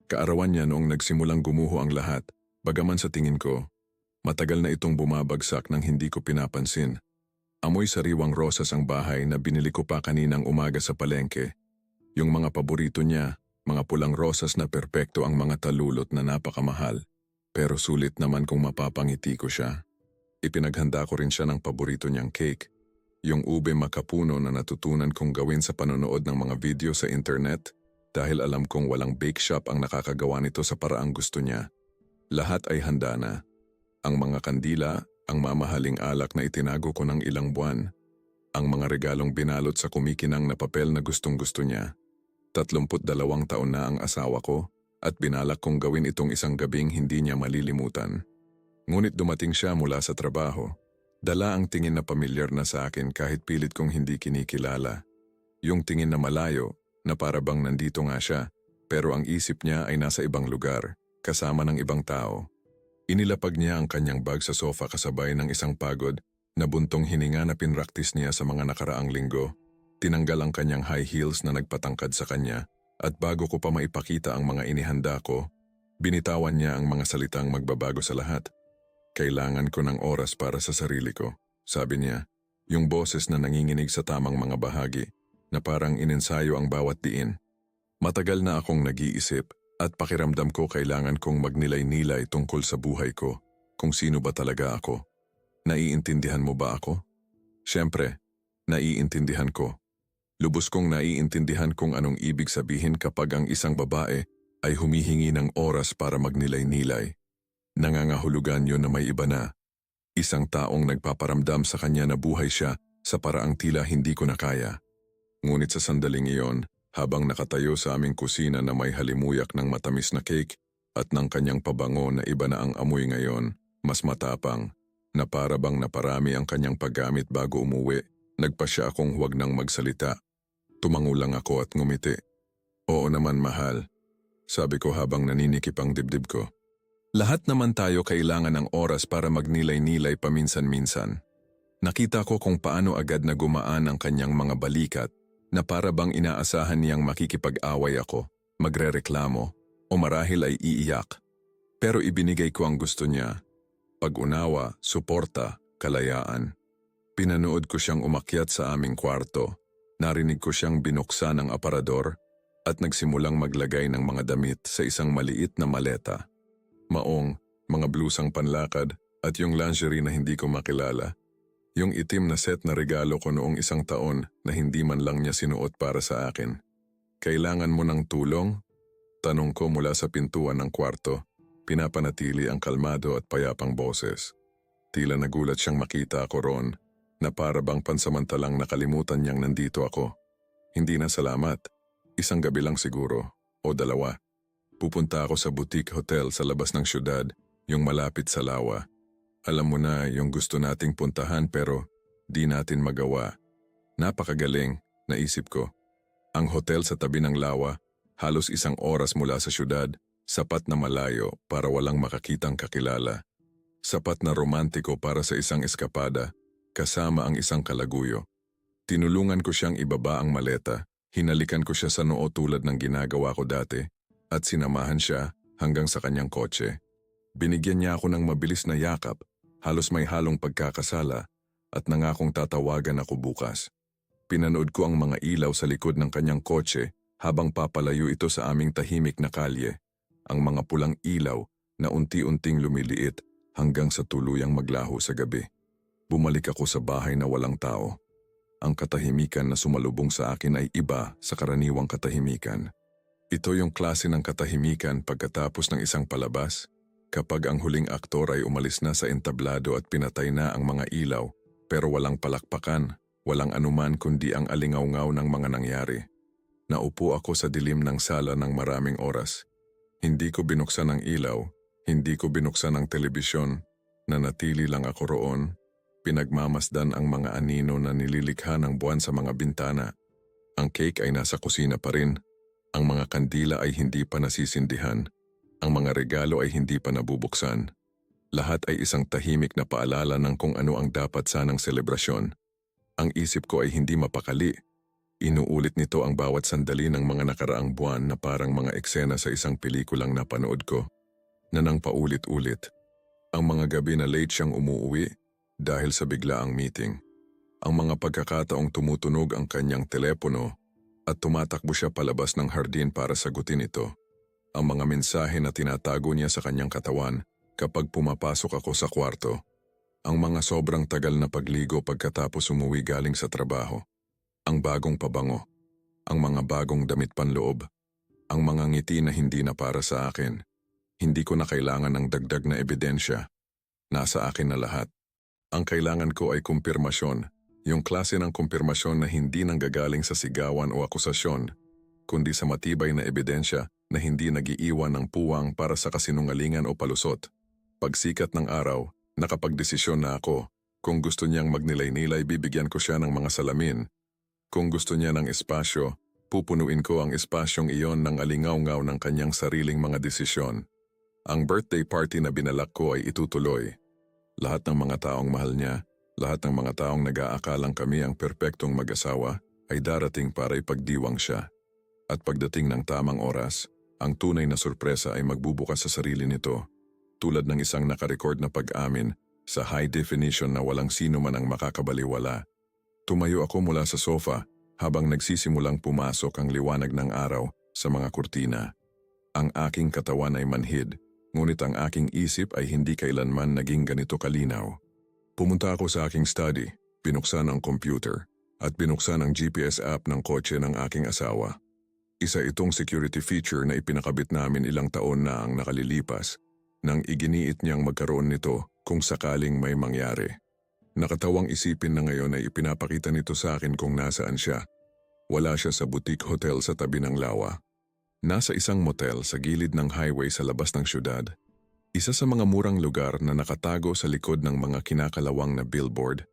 Kaarawan niya noong nagsimulang gumuho ang lahat, bagaman sa tingin ko, matagal na itong bumabagsak nang hindi ko pinapansin. Amoy sariwang rosas ang bahay na binili ko pa kaninang umaga sa palengke. Yung mga paborito niya, mga pulang rosas na perpekto ang mga talulot na napakamahal. Pero sulit naman kung mapapangiti ko siya. Ipinaghanda ko rin siya ng paborito niyang cake. Yung ube makapuno na natutunan kong gawin sa panonood ng mga video sa internet dahil alam kong walang bake shop ang nakakagawa nito sa paraang gusto niya. Lahat ay handa na. Ang mga kandila, ang mamahaling alak na itinago ko ng ilang buwan, ang mga regalong binalot sa kumikinang na papel na gustong-gusto niya. 32 taon na ang asawa ko at binalak kong gawin itong isang gabing hindi niya malilimutan. Ngunit dumating siya mula sa trabaho. Dala ang tingin na pamilyar na sa akin kahit pilit kong hindi kinikilala. Yung tingin na malayo, na para bang nandito nga siya, pero ang isip niya ay nasa ibang lugar, kasama ng ibang tao. Inilapag niya ang kanyang bag sa sofa kasabay ng isang pagod na buntong hininga na pinraktis niya sa mga nakaraang linggo. Tinanggal ang kanyang high heels na nagpatangkad sa kanya at bago ko pa maipakita ang mga inihanda ko, binitawan niya ang mga salitang magbabago sa lahat. Kailangan ko ng oras para sa sarili ko, sabi niya, yung boses na nanginginig sa tamang mga bahagi na parang inensayo ang bawat diin. Matagal na akong nag-iisip at pakiramdam ko kailangan kong magnilay-nilay tungkol sa buhay ko, kung sino ba talaga ako. Naiintindihan mo ba ako? Siyempre, naiintindihan ko. Lubos kong naiintindihan kung anong ibig sabihin kapag ang isang babae ay humihingi ng oras para magnilay-nilay. Nangangahulugan yun na may iba na. Isang taong nagpaparamdam sa kanya na buhay siya sa paraang tila hindi ko na kaya. Ngunit sa sandaling iyon, habang nakatayo sa aming kusina na may halimuyak ng matamis na cake at ng kanyang pabango na iba na ang amoy ngayon, mas matapang, na para bang naparami ang kanyang paggamit bago umuwi, nagpasya akong huwag nang magsalita. Tumango lang ako at ngumiti. Oo naman mahal, sabi ko habang naninikip ang dibdib ko. Lahat naman tayo kailangan ng oras para magnilay-nilay paminsan-minsan. Nakita ko kung paano agad na gumaan ang kanyang mga balikat na para bang inaasahan niyang makikipag-away ako, magrereklamo o marahil ay iiyak. Pero ibinigay ko ang gusto niya. Pag-unawa, suporta, kalayaan. Pinanood ko siyang umakyat sa aming kwarto. Narinig ko siyang binuksan ng aparador at nagsimulang maglagay ng mga damit sa isang maliit na maleta. Maong, mga blusang panlakad at yung lingerie na hindi ko makilala. Yung itim na set na regalo ko noong isang taon na hindi man lang niya sinuot para sa akin. Kailangan mo ng tulong? Tanong ko mula sa pintuan ng kwarto. Pinapanatili ang kalmado at payapang boses. Tila nagulat siyang makita ako roon na para bang pansamantalang nakalimutan niyang nandito ako. Hindi na salamat. Isang gabi lang siguro o dalawa. Pupunta ako sa boutique hotel sa labas ng syudad, yung malapit sa lawa. Alam mo na yung gusto nating puntahan pero di natin magawa. Napakagaling, naisip ko. Ang hotel sa tabi ng lawa, halos 1 oras mula sa syudad, sapat na malayo para walang makakitang kakilala. Sapat na romantiko para sa isang eskapada, kasama ang isang kalaguyo. Tinulungan ko siyang ibaba ang maleta, hinalikan ko siya sa noo tulad ng ginagawa ko dati, at sinamahan siya hanggang sa kanyang kotse. Binigyan niya ako ng mabilis na yakap, halos may halong pagkakasala, at nangakong tatawagan ako bukas. Pinanood ko ang mga ilaw sa likod ng kanyang kotse habang papalayo ito sa aming tahimik na kalye. Ang mga pulang ilaw na unti-unting lumiliit hanggang sa tuluyang maglaho sa gabi. Bumalik ako sa bahay na walang tao. Ang katahimikan na sumalubong sa akin ay iba sa karaniwang katahimikan. Ito yung klase ng katahimikan pagkatapos ng isang palabas, kapag ang huling aktor ay umalis na sa entablado at pinatay na ang mga ilaw, pero walang palakpakan, walang anuman kundi ang alingaw-ngaw ng mga nangyari. Naupo ako sa dilim ng sala ng maraming oras. Hindi ko binuksan ang ilaw, hindi ko binuksan ang telebisyon, nanatili lang ako roon. Pinagmamasdan ang mga anino na nililikha ng buwan sa mga bintana. Ang cake ay nasa kusina pa rin. Ang mga kandila ay hindi pa nasisindihan. Ang mga regalo ay hindi pa nabubuksan. Lahat ay isang tahimik na paalala ng kung ano ang dapat sanang selebrasyon. Ang isip ko ay hindi mapakali. Inuulit nito ang bawat sandali ng mga nakaraang buwan na parang mga eksena sa isang pelikulang napanood ko, na nang paulit-ulit. Ang mga gabi na late siyang umuuwi dahil sa biglaang meeting. Ang mga pagkakataong tumutunog ang kanyang telepono at tumatakbo siya palabas ng hardin para sagutin ito. Ang mga mensahe na tinatago niya sa kanyang katawan kapag pumapasok ako sa kwarto. Ang mga sobrang tagal na pagligo pagkatapos umuwi galing sa trabaho. Ang bagong pabango. Ang mga bagong damit panloob. Ang mga ngiti na hindi na para sa akin. Hindi ko na kailangan ng dagdag na ebidensya. Nasa akin na lahat. Ang kailangan ko ay kumpirmasyon. Yung klase ng kumpirmasyon na hindi nanggagaling sa sigawan o akusasyon, kundi sa matibay na ebidensya na hindi nagiiwan ng puwang para sa kasinungalingan o palusot. Pagsikat ng araw, nakapagdesisyon na ako. Kung gusto niyang magnilay-nilay, bibigyan ko siya ng mga salamin. Kung gusto niya ng espasyo, pupunuin ko ang espasyong iyon ng alingaw-ngaw ng kanyang sariling mga desisyon. Ang birthday party na binalak ko ay itutuloy. Lahat ng mga taong mahal niya, lahat ng mga taong nag-aakalang kami ang perpektong mag-asawa, ay darating para ipagdiwang siya. At pagdating ng tamang oras, ang tunay na sorpresa ay magbubukas sa sarili nito, tulad ng isang nakarecord na pag-amin sa high definition na walang sino man ang makakabaliwala. Tumayo ako mula sa sofa habang nagsisimulang pumasok ang liwanag ng araw sa mga kurtina. Ang aking katawan ay manhid, ngunit ang aking isip ay hindi kailanman naging ganito kalinaw. Pumunta ako sa aking study, binuksan ang computer, at binuksan ang GPS app ng kotse ng aking asawa. Isa itong security feature na ipinakabit namin ilang taon na ang nakalilipas, nang iginiit niyang magkaroon nito kung sakaling may mangyari. Nakatawang isipin na ngayon ay ipinapakita nito sa akin kung nasaan siya. Wala siya sa boutique hotel sa tabi ng lawa. Nasa isang motel sa gilid ng highway sa labas ng syudad. Isa sa mga murang lugar na nakatago sa likod ng mga kinakalawang na billboard.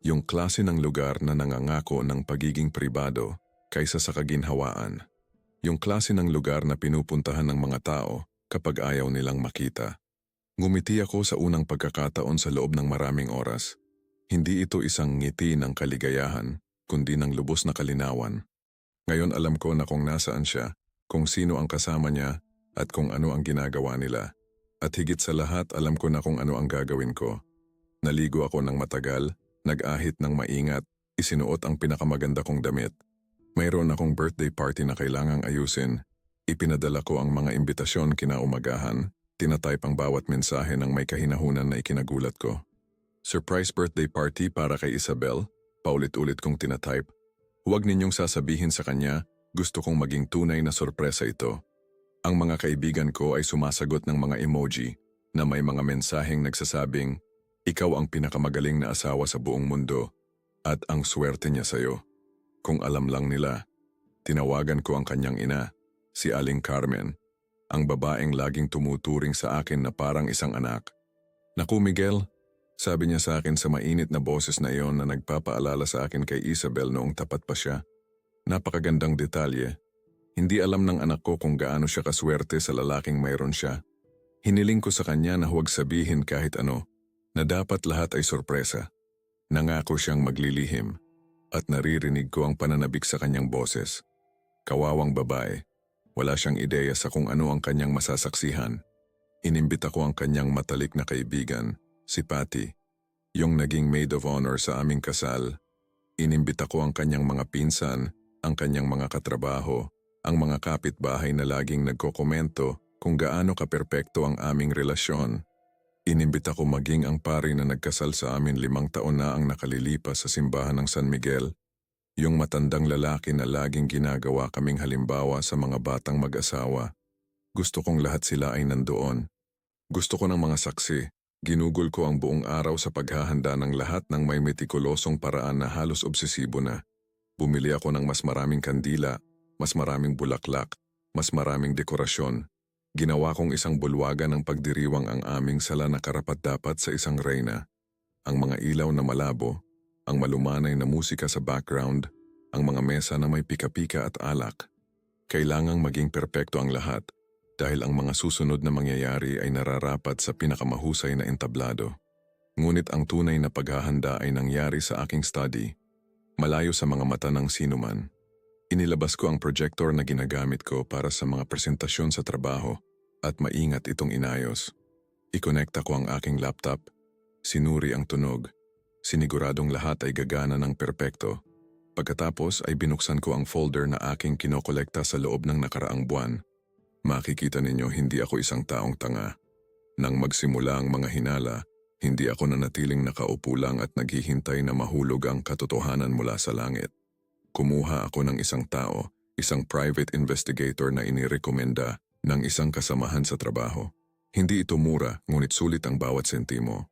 Yung klase ng lugar na nangangako ng pagiging pribado kaysa sa kaginhawaan. Yung klase ng lugar na pinupuntahan ng mga tao kapag ayaw nilang makita. Ngumiti ako sa unang pagkakataon sa loob ng maraming oras. Hindi ito isang ngiti ng kaligayahan, kundi ng lubos na kalinawan. Ngayon alam ko na kung nasaan siya, kung sino ang kasama niya, at kung ano ang ginagawa nila. At higit sa lahat, alam ko na kung ano ang gagawin ko. Naligo ako ng matagal, nag-ahit ng maingat, isinuot ang pinakamaganda kong damit. Mayroon akong birthday party na kailangang ayusin. Ipinadala ko ang mga imbitasyon kinaumagahan, tinatype ang bawat mensahe ng may kahinahunan na ikinagulat ko. Surprise birthday party para kay Isabel, paulit-ulit kong tinatype. Huwag ninyong sasabihin sa kanya, gusto kong maging tunay na sorpresa ito. Ang mga kaibigan ko ay sumasagot ng mga emoji na may mga mensaheng nagsasabing, ikaw ang pinakamagaling na asawa sa buong mundo at ang swerte niya sa'yo. Kung alam lang nila, tinawagan ko ang kanyang ina, si Aling Carmen, ang babaeng laging tumuturing sa akin na parang isang anak. Naku Miguel, sabi niya sa akin sa mainit na boses na iyon na nagpapaalala sa akin kay Isabel noong tapat pa siya. Napakagandang detalye. Hindi alam ng anak ko kung gaano siya kaswerte sa lalaking mayroon siya. Hiniling ko sa kanya na huwag sabihin kahit ano, na dapat lahat ay sorpresa. Nangako siyang maglilihim, at naririnig ko ang pananabik sa kanyang boses. Kawawang babae, wala siyang ideya sa kung ano ang kanyang masasaksihan. Inimbita ko ang kanyang matalik na kaibigan, si Patty, yung naging maid of honor sa aming kasal. Inimbita ko ang kanyang mga pinsan, ang kanyang mga katrabaho, ang mga kapitbahay na laging nagkokomento kung gaano kaperpekto ang aming relasyon. Inimbita ko maging ang pari na nagkasal sa amin 5 taon na ang nakalilipas sa simbahan ng San Miguel, yung matandang lalaki na laging ginagawa kaming halimbawa sa mga batang mag-asawa. Gusto kong lahat sila ay nandoon. Gusto ko ng mga saksi. Ginugol ko ang buong araw sa paghahanda ng lahat ng may metikulosong paraan na halos obsesibo na. Bumili ako ng mas maraming kandila, mas maraming bulaklak, mas maraming dekorasyon. Ginawa kong isang bulwagan ng pagdiriwang ang aming sala na karapat-dapat sa isang reyna. Ang mga ilaw na malabo, ang malumanay na musika sa background, ang mga mesa na may pika-pika at alak. Kailangang maging perpekto ang lahat. Dahil ang mga susunod na mangyayari ay nararapat sa pinakamahusay na entablado. Ngunit ang tunay na paghahanda ay nangyari sa aking study, malayo sa mga mata ng sinuman. Inilabas ko ang projector na ginagamit ko para sa mga presentasyon sa trabaho at maingat itong inayos. Ikonekta ko ang aking laptop, sinuri ang tunog, siniguradong lahat ay gagana ng perpekto. Pagkatapos ay binuksan ko ang folder na aking kinokolekta sa loob ng nakaraang buwan. Makikita ninyo hindi ako isang taong tanga. Nang magsimula ang mga hinala, hindi ako nanatiling nakaupo lang at naghihintay na mahulog ang katotohanan mula sa langit. Kumuha ako ng isang tao, isang private investigator na inirekomenda ng isang kasamahan sa trabaho. Hindi ito mura, ngunit sulit ang bawat sentimo.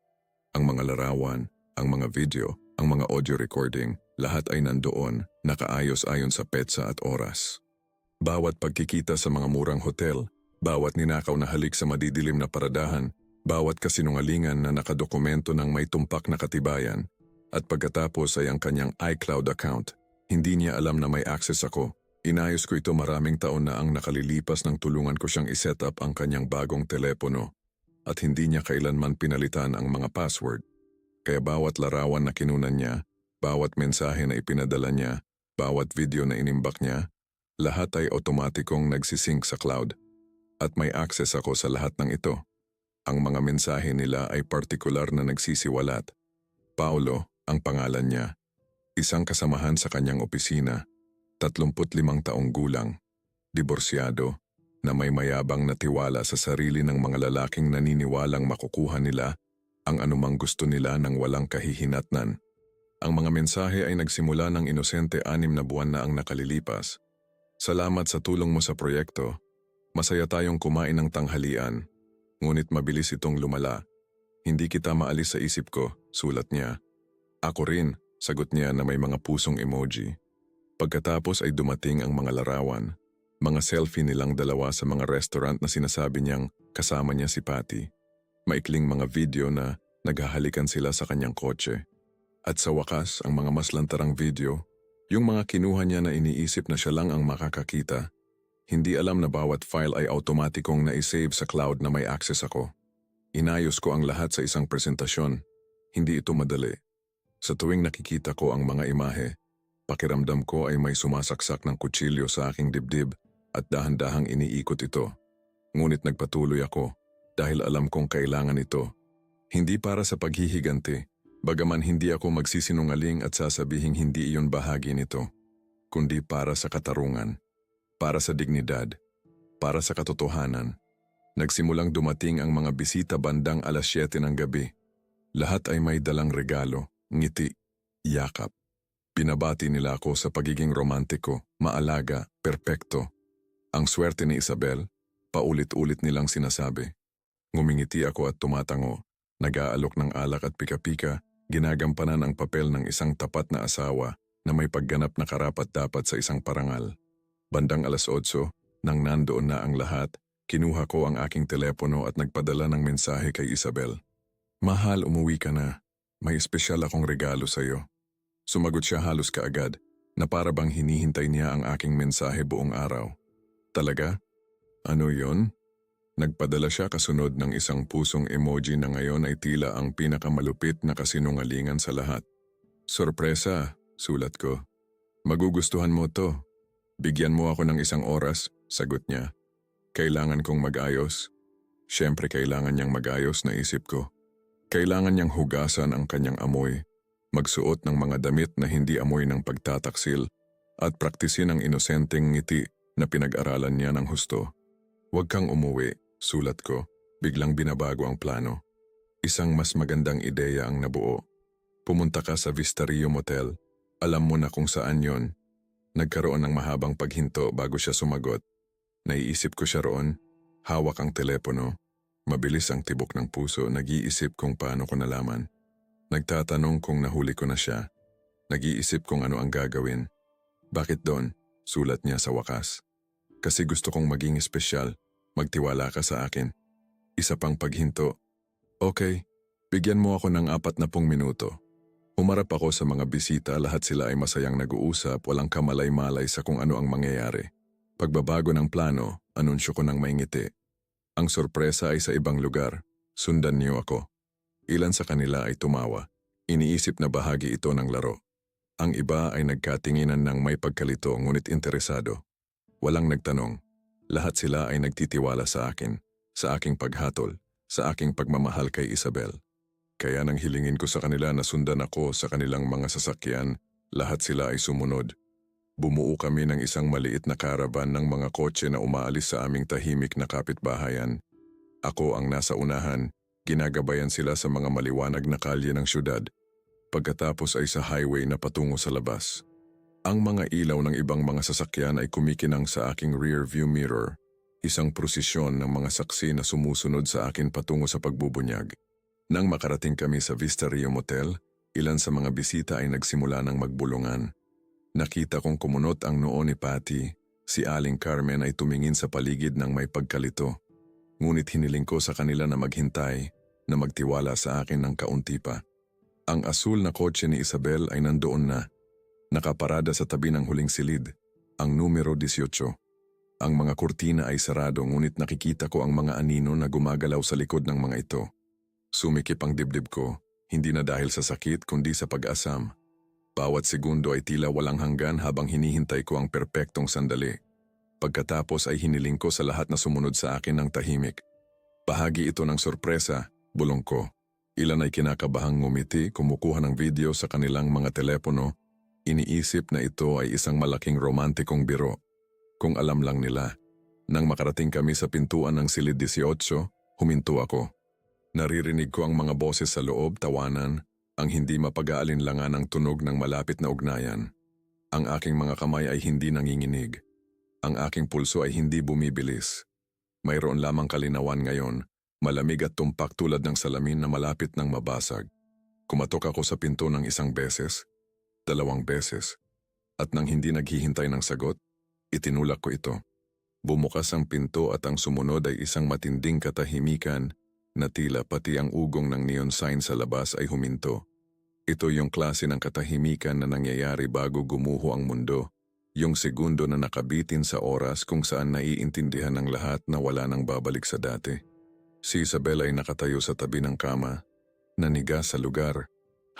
Ang mga larawan, ang mga video, ang mga audio recording, lahat ay nandoon, nakaayos ayon sa petsa at oras. Bawat pagkikita sa mga murang hotel, bawat ninakaw na halik sa madidilim na paradahan, bawat kasinungalingan na nakadokumento ng may tumpak na katibayan, at pagkatapos ay ang kanyang iCloud account. Hindi niya alam na may access ako. Inayos ko ito maraming taon na ang nakalilipas nang tulungan ko siyang iset up ang kanyang bagong telepono at hindi niya kailanman pinalitan ang mga password. Kaya bawat larawan na kinunan niya, bawat mensahe na ipinadala niya, bawat video na inimbak niya, lahat ay otomatikong nagsisync sa cloud. At may access ako sa lahat ng ito. Ang mga mensahe nila ay partikular na nagsisiwalat. Paulo, ang pangalan niya. Isang kasamahan sa kanyang opisina, 35 taong gulang, diborsyado, na may mayabang na tiwala sa sarili ng mga lalaking naniniwalang makukuha nila ang anumang gusto nila nang walang kahihinatnan. Ang mga mensahe ay nagsimula ng inosente 6 na buwan na ang nakalilipas. Salamat sa tulong mo sa proyekto. Masaya tayong kumain ng tanghalian, ngunit mabilis itong lumala. Hindi kita maalis sa isip ko, sulat niya. Ako rin. Sagot niya na may mga pusong emoji. Pagkatapos ay dumating ang mga larawan, mga selfie nilang dalawa sa mga restaurant na sinasabi niyang kasama niya si Patty. Maikling mga video na naghahalikan sila sa kanyang kotse. At sa wakas, ang mga maslantarang video, yung mga kinuha niya na iniisip na siya lang ang makakakita. Hindi alam na bawat file ay automatikong na-save sa cloud na may access ako. Inayos ko ang lahat sa isang presentasyon. Hindi ito madali. Sa tuwing nakikita ko ang mga imahe, pakiramdam ko ay may sumasaksak ng kutsilyo sa aking dibdib at dahan-dahang iniikot ito. Ngunit nagpatuloy ako dahil alam kong kailangan ito. Hindi para sa paghihiganti, bagaman hindi ako magsisinungaling at sasabihing hindi iyon bahagi nito, kundi para sa katarungan, para sa dignidad, para sa katotohanan. Nagsimulang dumating ang mga bisita bandang 7:00 ng gabi. Lahat ay may dalang regalo. Ngiti, yakap. Binabati nila ako sa pagiging romantiko, maalaga, perpekto. Ang swerte ni Isabel, paulit-ulit nilang sinasabi. Ngumingiti ako at tumatango, nag-aalok ng alak at pika-pika, ginagampanan ang papel ng isang tapat na asawa na may pagganap na karapat-dapat sa isang parangal. Bandang 8:00, nang nandoon na ang lahat, kinuha ko ang aking telepono at nagpadala ng mensahe kay Isabel. Mahal, umuwi ka na. May espesyal akong regalo sa iyo. Sumagot siya halos kaagad, na para bang hinihintay niya ang aking mensahe buong araw. Talaga? Ano yon? Nagpadala siya kasunod ng isang pusong emoji na ngayon ay tila ang pinakamalupit na kasinungalingan sa lahat. Sorpresa, sulat ko. Magugustuhan mo to. Bigyan mo ako ng 1 oras, sagot niya. Kailangan kong mag-ayos. Siyempre kailangan niyang mag-ayos, naisip ko. Kailangan niyang hugasan ang kanyang amoy, magsuot ng mga damit na hindi amoy ng pagtataksil, at praktisin ang inosenteng ngiti na pinag-aralan niya ng husto. Huwag kang umuwi, sulat ko, biglang binabago ang plano. Isang mas magandang ideya ang nabuo. Pumunta ka sa Vista Rio Motel. Alam mo na kung saan yon. Nagkaroon ng mahabang paghinto bago siya sumagot. Naiisip ko siya roon, hawak ang telepono. Mabilis ang tibok ng puso, nag-iisip kung paano ko nalaman. Nagtatanong kung nahuli ko na siya. Nag-iisip kung ano ang gagawin. Bakit doon? Sulat niya sa wakas. Kasi gusto kong maging espesyal. Magtiwala ka sa akin. Isa pang paghinto. Okay, bigyan mo ako ng 40 minuto. Umarap ako sa mga bisita, lahat sila ay masayang nag-uusap, walang kamalay-malay sa kung ano ang mangyayari. Pagbabago ng plano, anunsyo ko ng may ngiti. Ang sorpresa ay sa ibang lugar. Sundan niyo ako. Ilan sa kanila ay tumawa. Iniisip na bahagi ito ng laro. Ang iba ay nagkatinginan ng may pagkalito ngunit interesado. Walang nagtanong. Lahat sila ay nagtitiwala sa akin, sa aking paghatol, sa aking pagmamahal kay Isabel. Kaya nang hilingin ko sa kanila na sundan ako sa kanilang mga sasakyan, lahat sila ay sumunod. Bumuo kami ng isang maliit na karaban ng mga kotse na umaalis sa aming tahimik na kapitbahayan. Ako ang nasa unahan, ginagabayan sila sa mga maliwanag na kalye ng syudad. Pagkatapos ay sa highway na patungo sa labas. Ang mga ilaw ng ibang mga sasakyan ay kumikinang sa aking rear view mirror, isang prosesyon ng mga saksi na sumusunod sa akin patungo sa pagbubunyag. Nang makarating kami sa Vista Rio Motel, ilan sa mga bisita ay nagsimula ng magbulungan. Nakita kong kumunot ang noo ni Patty, si Aling Carmen ay tumingin sa paligid ng may pagkalito. Ngunit hiniling ko sa kanila na maghintay, na magtiwala sa akin ng kaunti pa. Ang asul na kotse ni Isabel ay nandoon na. Nakaparada sa tabi ng huling silid, ang numero 18. Ang mga kurtina ay sarado ngunit nakikita ko ang mga anino na gumagalaw sa likod ng mga ito. Sumikip ang dibdib ko, hindi na dahil sa sakit kundi sa pag-asam. Bawat segundo ay tila walang hanggan habang hinihintay ko ang perpektong sandali. Pagkatapos ay hiniling ko sa lahat na sumunod sa akin ng tahimik. Bahagi ito ng sorpresa, bulong ko. Ilan ay kinakabahang ngumiti, kumukuha ng video sa kanilang mga telepono. Iniisip na ito ay isang malaking romantikong biro. Kung alam lang nila. Nang makarating kami sa pintuan ng silid 18, huminto ako. Naririnig ko ang mga boses sa loob, tawanan, ang hindi mapag-aalinlangan ng tunog ng malapit na ugnayan. Ang aking mga kamay ay hindi nanginginig. Ang aking pulso ay hindi bumibilis. Mayroon lamang kalinawan ngayon, malamig at tumpak tulad ng salamin na malapit ng mabasag. Kumatok ako sa pinto ng 1 beses, 2 beses, at nang hindi naghihintay ng sagot, itinulak ko ito. Bumukas ang pinto at ang sumunod ay isang matinding katahimikan na tila pati ang ugong ng neon sign sa labas ay huminto. Ito yung klase ng katahimikan na nangyayari bago gumuho ang mundo, yung segundo na nakabitin sa oras kung saan naiintindihan ng lahat na wala nang babalik sa dati. Si Isabel ay nakatayo sa tabi ng kama, naniga sa lugar,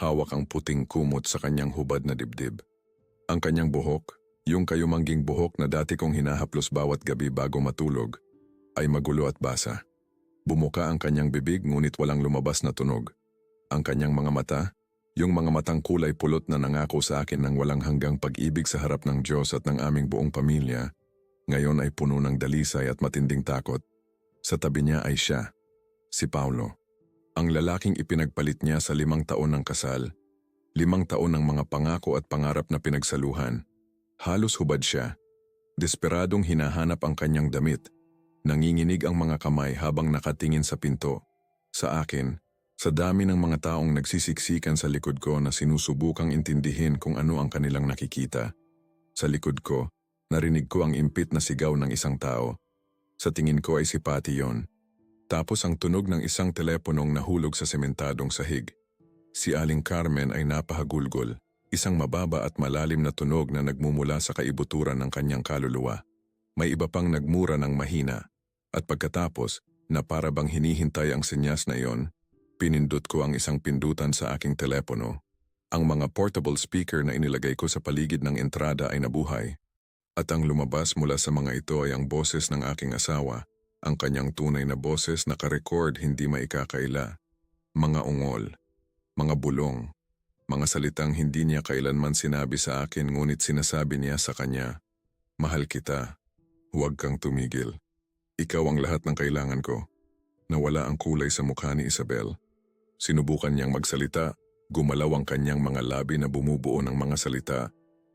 hawak ang puting kumot sa kanyang hubad na dibdib. Ang kanyang buhok, yung kayumangging buhok na dati kong hinahaplos bawat gabi bago matulog, ay magulo at basa. Bumuka ang kanyang bibig ngunit walang lumabas na tunog. Ang kanyang mga mata, yung mga matang kulay pulot na nangako sa akin ng walang hanggang pag-ibig sa harap ng Diyos at ng aming buong pamilya, ngayon ay puno ng dalisay at matinding takot. Sa tabi niya ay siya, si Paulo. Ang lalaking ipinagpalit niya sa 5 taon ng kasal, 5 taon ng mga pangako at pangarap na pinagsaluhan. Halos hubad siya. Desperadong hinahanap ang kanyang damit. Nanginginig ang mga kamay habang nakatingin sa pinto. Sa akin, sa dami ng mga taong nagsisiksikan sa likod ko na sinusubukang intindihin kung ano ang kanilang nakikita. Sa likod ko, narinig ko ang impit na sigaw ng isang tao. Sa tingin ko ay si Patty yon. Tapos ang tunog ng isang teleponong nahulog sa sementadong sahig. Si Aling Carmen ay napahagulgol, isang mababa at malalim na tunog na nagmumula sa kaibuturan ng kanyang kaluluwa. May iba pang nagmura ng mahina. At pagkatapos, na para bang hinihintay ang senyas na iyon, pinindot ko ang isang pindutan sa aking telepono. Ang mga portable speaker na inilagay ko sa paligid ng entrada ay nabuhay. At ang lumabas mula sa mga ito ay ang boses ng aking asawa, ang kanyang tunay na boses na ka-record hindi maikakaila. Mga ungol, mga bulong, mga salitang hindi niya kailanman sinabi sa akin ngunit sinasabi niya sa kanya, "Mahal kita, huwag kang tumigil. Ikaw ang lahat ng kailangan ko." Nawala ang kulay sa mukha ni Isabel. Sinubukan niyang magsalita, gumalaw ang kanyang mga labi na bumubuo ng mga salita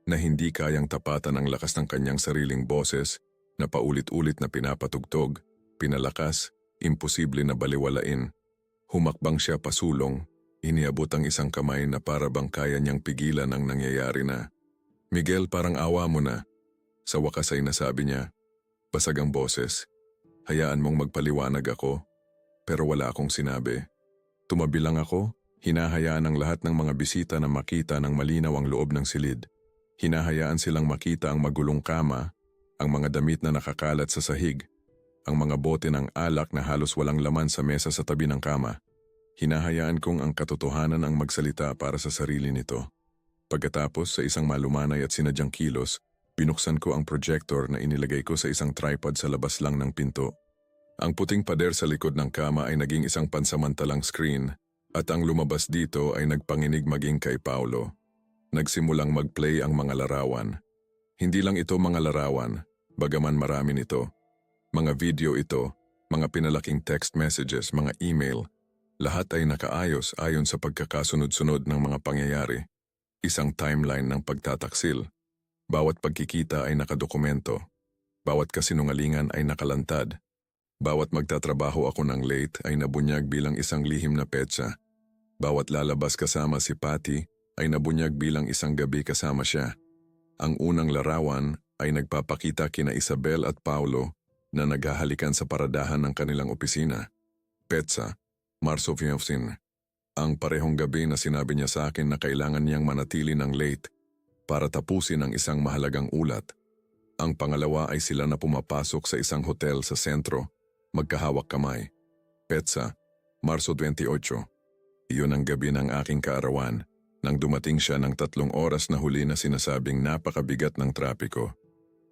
na hindi kayang tapatan ang lakas ng kanyang sariling boses na paulit-ulit na pinapatugtog, pinalakas, imposible na baliwalain. Humakbang siya pasulong, iniabot ang isang kamay na para bang kaya niyang pigilan ang nangyayari na. "Miguel, parang awa mo na." Sa wakas ay nasabi niya. Basag ang boses. "Hayaan mong magpaliwanag ako." Pero wala akong sinabi. Tumabi lang ako, hinahayaan ang lahat ng mga bisita na makita ng malinaw ang loob ng silid. Hinahayaan silang makita ang magulong kama, ang mga damit na nakakalat sa sahig, ang mga bote ng alak na halos walang laman sa mesa sa tabi ng kama. Hinahayaan kong ang katotohanan ang magsalita para sa sarili nito. Pagkatapos sa isang malumanay at sinadyang kilos, binuksan ko ang projector na inilagay ko sa isang tripod sa labas lang ng pinto. Ang puting pader sa likod ng kama ay naging isang pansamantalang screen at ang lumabas dito ay nagpanginig maging kay Paulo. Nagsimulang mag-play ang mga larawan. Hindi lang ito mga larawan, bagaman marami nito. Mga video ito, mga pinalaking text messages, mga email, lahat ay nakaayos ayon sa pagkakasunod-sunod ng mga pangyayari. Isang timeline ng pagtataksil. Bawat pagkikita ay nakadokumento. Bawat kasinungalingan ay nakalantad. Bawat magtatrabaho ako ng late ay nabunyag bilang isang lihim na petsa. Bawat lalabas kasama si Patty ay nabunyag bilang isang gabi kasama siya. Ang unang larawan ay nagpapakita kina Isabel at Paulo na naghahalikan sa paradahan ng kanilang opisina. Petsa, Marso 15. Ang parehong gabi na sinabi niya sa akin na kailangan niyang manatili ng late para tapusin ang isang mahalagang ulat. Ang pangalawa ay sila na pumapasok sa isang hotel sa sentro, magkahawak kamay. Petsa, Marso 28. Iyon ang gabi ng aking kaarawan nang dumating siya ng 3 oras na huli na sinasabing napakabigat ng trapiko.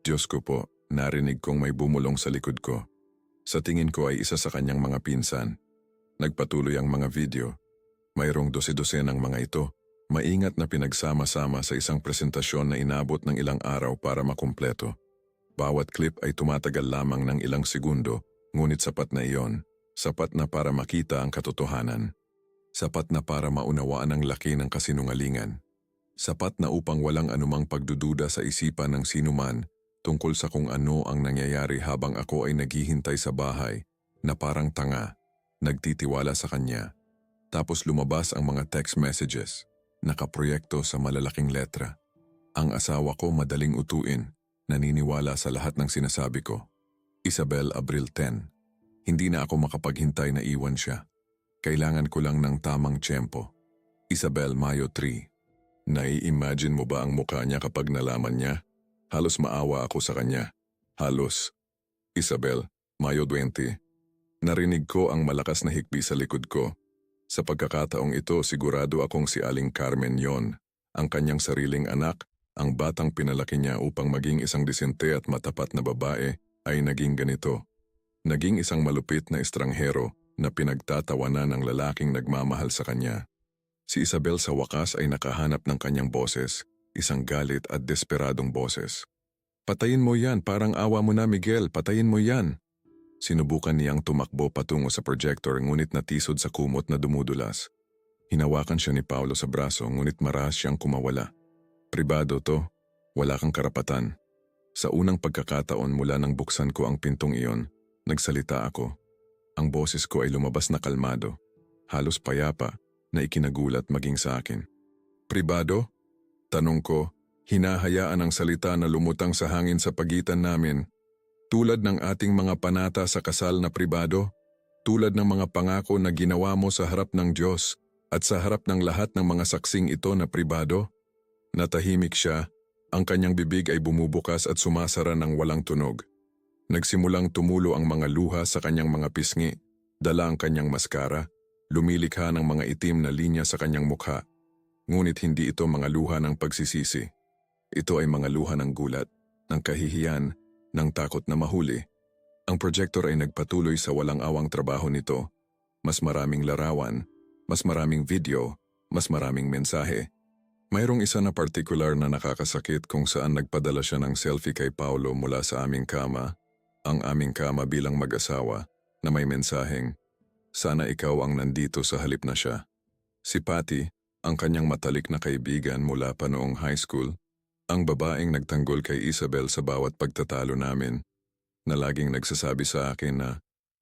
Diyos ko po, narinig kong may bumulong sa likod ko. Sa tingin ko ay isa sa kanyang mga pinsan. Nagpatuloy ang mga video. Mayroong 12 ng mga ito, maingat na pinagsama-sama sa isang presentasyon na inabot ng ilang araw para makumpleto. Bawat clip ay tumatagal lamang ng ilang segundo, ngunit sapat na iyon, sapat na para makita ang katotohanan. Sapat na para maunawaan ang laki ng kasinungalingan. Sapat na upang walang anumang pagdududa sa isipan ng sinuman tungkol sa kung ano ang nangyayari habang ako ay naghihintay sa bahay na parang tanga, nagtitiwala sa kanya. Tapos lumabas ang mga text messages, nakaproyekto sa malalaking letra. Ang asawa ko madaling utuin, naniniwala sa lahat ng sinasabi ko. Isabel, Abril 10. Hindi na ako makapaghintay na iwan siya. Kailangan ko lang ng tamang tiyempo. Isabel, Mayo 3. Nai-imagine mo ba ang mukha niya kapag nalaman niya? Halos maawa ako sa kanya. Halos. Isabel, Mayo 20. Narinig ko ang malakas na hikbi sa likod ko. Sa pagkakataong ito, sigurado akong si Aling Carmen yon, ang kanyang sariling anak, ang batang pinalaki niya upang maging isang disente at matapat na babae, ay naging ganito. Naging isang malupit na estranghero na pinagtatawanan ng lalaking nagmamahal sa kanya. Si Isabel sa wakas ay nakahanap ng kanyang boses, isang galit at desperadong boses. Patayin mo yan, parang awa mo na Miguel, patayin mo yan. Sinubukan niyang tumakbo patungo sa projector ngunit natisod sa kumot na dumudulas. Hinawakan siya ni Paulo sa braso ngunit marahas siyang kumawala. Pribado to, wala kang karapatan. Sa unang pagkakataon mula nang buksan ko ang pintong iyon, nagsalita ako. Ang boses ko ay lumabas na kalmado, halos payapa na ikinagulat maging sa akin. Pribado? Tanong ko, hinahayaan ang salita na lumutang sa hangin sa pagitan namin. Tulad ng ating mga panata sa kasal na pribado, tulad ng mga pangako na ginawa mo sa harap ng Diyos at sa harap ng lahat ng mga saksing ito na pribado. Natahimik siya, ang kanyang bibig ay bumubukas at sumasara ng walang tunog. Nagsimulang tumulo ang mga luha sa kanyang mga pisngi, dala ang kanyang maskara, lumilikha ng mga itim na linya sa kanyang mukha. Ngunit hindi ito mga luha ng pagsisisi. Ito ay mga luha ng gulat, ng kahihiyan, ng takot na mahuli. Ang projector ay nagpatuloy sa walang awang trabaho nito. Mas maraming larawan, mas maraming video, mas maraming mensahe. Mayroong isa na partikular na nakakasakit kung saan nagpadala siya ng selfie kay Paulo mula sa aming kama, ang aming kama bilang mag-asawa, na may mensaheng, sana ikaw ang nandito sa halip na siya. Si Patty, ang kanyang matalik na kaibigan mula pa noong high school, ang babaeng nagtanggol kay Isabel sa bawat pagtatalo namin, na laging nagsasabi sa akin na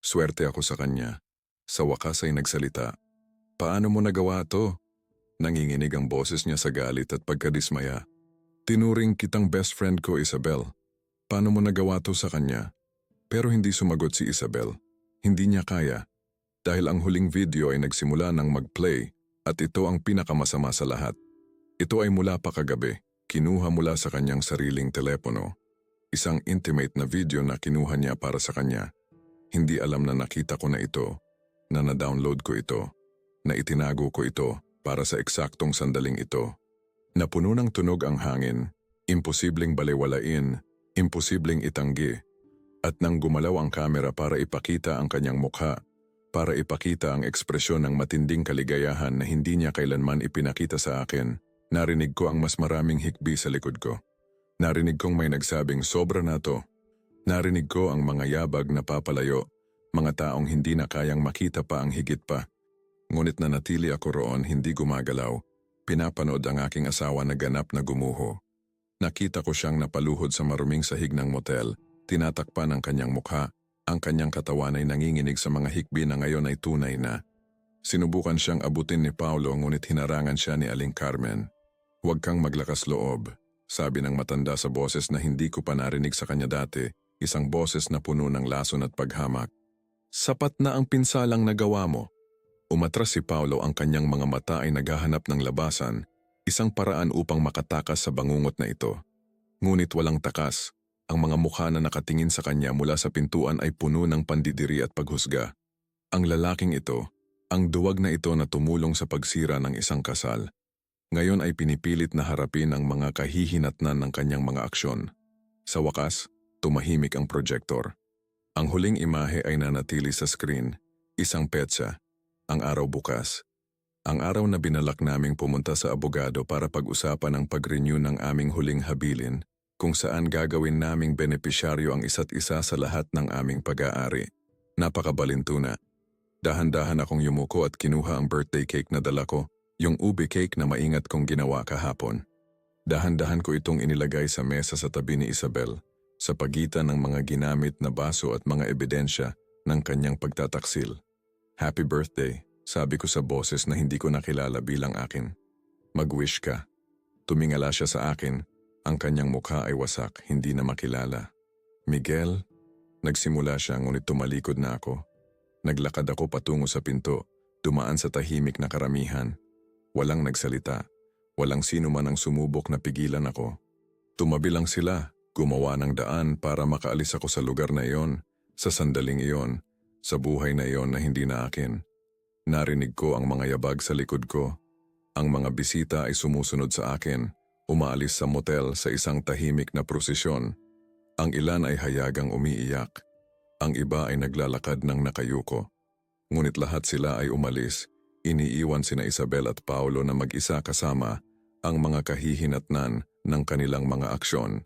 swerte ako sa kanya. Sa wakas ay nagsalita. Paano mo nagawa to? Nanginginig ang boses niya sa galit at pagkadismaya. Tinuring kitang best friend ko, Isabel. Paano mo nagawa to sa kanya? Pero hindi sumagot si Isabel. Hindi niya kaya. Dahil ang huling video ay nagsimula ng mag-play at ito ang pinakamasama sa lahat. Ito ay mula pa kagabi. Kinuha mula sa kanyang sariling telepono. Isang intimate na video na kinuha niya para sa kanya. Hindi alam na nakita ko na ito, na na-download ko ito, na itinago ko ito para sa eksaktong sandaling ito. Napuno ng tunog ang hangin, imposibleng balewalain, imposibleng itanggi. At nang gumalaw ang kamera para ipakita ang kanyang mukha, para ipakita ang ekspresyon ng matinding kaligayahan na hindi niya kailanman ipinakita sa akin, narinig ko ang mas maraming hikbi sa likod ko. Narinig kong may nagsabing sobra na to. Narinig ko ang mga yabag na papalayo, mga taong hindi na kayang makita pa ang higit pa. Ngunit nanatili ako roon hindi gumagalaw. Pinapanood ang aking asawa na ganap na gumuho. Nakita ko siyang napaluhod sa maruming sahig ng motel, tinatakpan ang kanyang mukha, ang kanyang katawan ay nanginginig sa mga hikbi na ngayon ay tunay na. Sinubukan siyang abutin ni Paulo ngunit hinarangan siya ni Aling Carmen. "Huwag kang maglakas loob," sabi ng matanda sa boses na hindi ko pa narinig sa kanya dati, isang boses na puno ng lason at paghamak. "Sapat na ang pinsalang nagawa mo." Umatras si Paulo, ang kanyang mga mata ay naghahanap ng labasan, isang paraan upang makatakas sa bangungot na ito. Ngunit walang takas, ang mga mukha na nakatingin sa kanya mula sa pintuan ay puno ng pandidiri at paghusga. Ang lalaking ito, ang duwag na ito na tumulong sa pagsira ng isang kasal, ngayon ay pinipilit na harapin ang mga kahihinatnan ng kanyang mga aksyon. Sa wakas, tumahimik ang projector. Ang huling imahe ay nanatili sa screen, isang petsa. Ang araw bukas. Ang araw na binalak naming pumunta sa abogado para pag-usapan ang pag-renew ng aming huling habilin, kung saan gagawin naming benepisyaryo ang isa't isa sa lahat ng aming pag-aari. Napakabalintuna. Dahan-dahan akong yumuko at kinuha ang birthday cake na dala ko, yung ube cake na maingat kong ginawa kahapon. Dahan-dahan ko itong inilagay sa mesa sa tabi ni Isabel, sa pagitan ng mga ginamit na baso at mga ebidensya ng kanyang pagtataksil. "Happy birthday," sabi ko sa boses na hindi ko nakilala bilang akin. "Mag-wish ka." Tumingala siya sa akin, ang kanyang mukha ay wasak, hindi na makilala. "Miguel?" Nagsimula siya ngunit tumalikod na ako. Naglakad ako patungo sa pinto, dumaan sa tahimik na karamihan. Walang nagsalita, walang sino man ang sumubok na pigilan ako. Tumabi lang sila, gumawa ng daan para makaalis ako sa lugar na iyon, sa sandaling iyon, sa buhay na iyon na hindi na akin. Narinig ko ang mga yabag sa likod ko. Ang mga bisita ay sumusunod sa akin, umaalis sa motel sa isang tahimik na prosesyon. Ang ilan ay hayagang umiiyak. Ang iba ay naglalakad ng nakayuko. Ngunit lahat sila ay umalis, iniiwan sina Isabel at Paulo na mag-isa kasama ang mga kahihinatnan ng kanilang mga aksyon.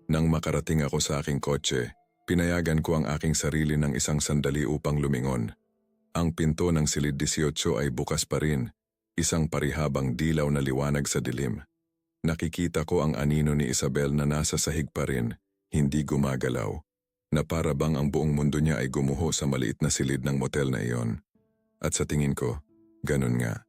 Nang makarating ako sa aking kotse, pinayagan ko ang aking sarili ng isang sandali upang lumingon. Ang pinto ng silid 18 ay bukas pa rin, isang parihabang dilaw na liwanag sa dilim. Nakikita ko ang anino ni Isabel na nasa sahig pa rin, hindi gumagalaw, na para bang ang buong mundo niya ay gumuho sa maliit na silid ng motel na iyon. At sa tingin ko, ganun nga.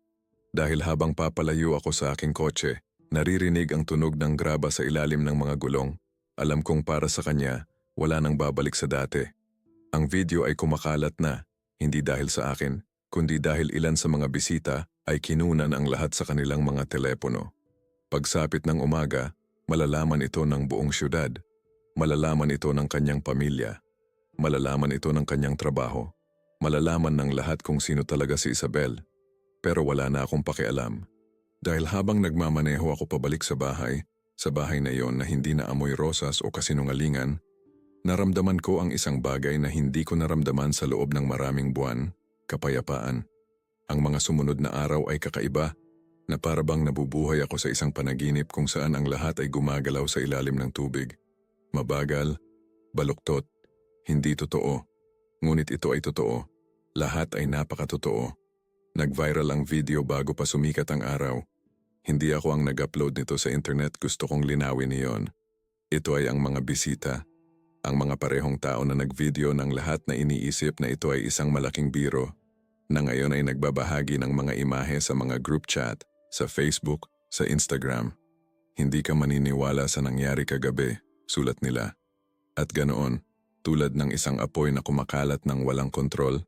Dahil habang papalayo ako sa aking kotse, naririnig ang tunog ng graba sa ilalim ng mga gulong. Alam kong para sa kanya, wala nang babalik sa dati. Ang video ay kumakalat na, hindi dahil sa akin, kundi dahil ilan sa mga bisita ay kinunan ang lahat sa kanilang mga telepono. Pagsapit ng umaga, malalaman ito ng buong syudad. Malalaman ito ng kanyang pamilya. Malalaman ito ng kanyang trabaho. Malalaman ng lahat kung sino talaga si Isabel. Pero wala na akong pakialam. Dahil habang nagmamaneho ako pabalik sa bahay na iyon na hindi na amoy rosas o kasinungalingan, naramdaman ko ang isang bagay na hindi ko naramdaman sa loob ng maraming buwan, kapayapaan. Ang mga sumunod na araw ay kakaiba, na para bang nabubuhay ako sa isang panaginip kung saan ang lahat ay gumagalaw sa ilalim ng tubig. Mabagal, baluktot, hindi totoo. Ngunit ito ay totoo. Lahat ay napakatotoo. Nag-viral ang video bago pa sumikat ang araw. Hindi ako ang nag-upload nito sa internet, gusto kong linawin iyon. Ito ay ang mga bisita. Ang mga parehong tao na nag-video ng lahat na iniisip na ito ay isang malaking biro, na ngayon ay nagbabahagi ng mga imahe sa mga group chat, sa Facebook, sa Instagram. "Hindi ka maniniwala sa nangyari kagabi," sulat nila. At ganoon, tulad ng isang apoy na kumakalat ng walang kontrol,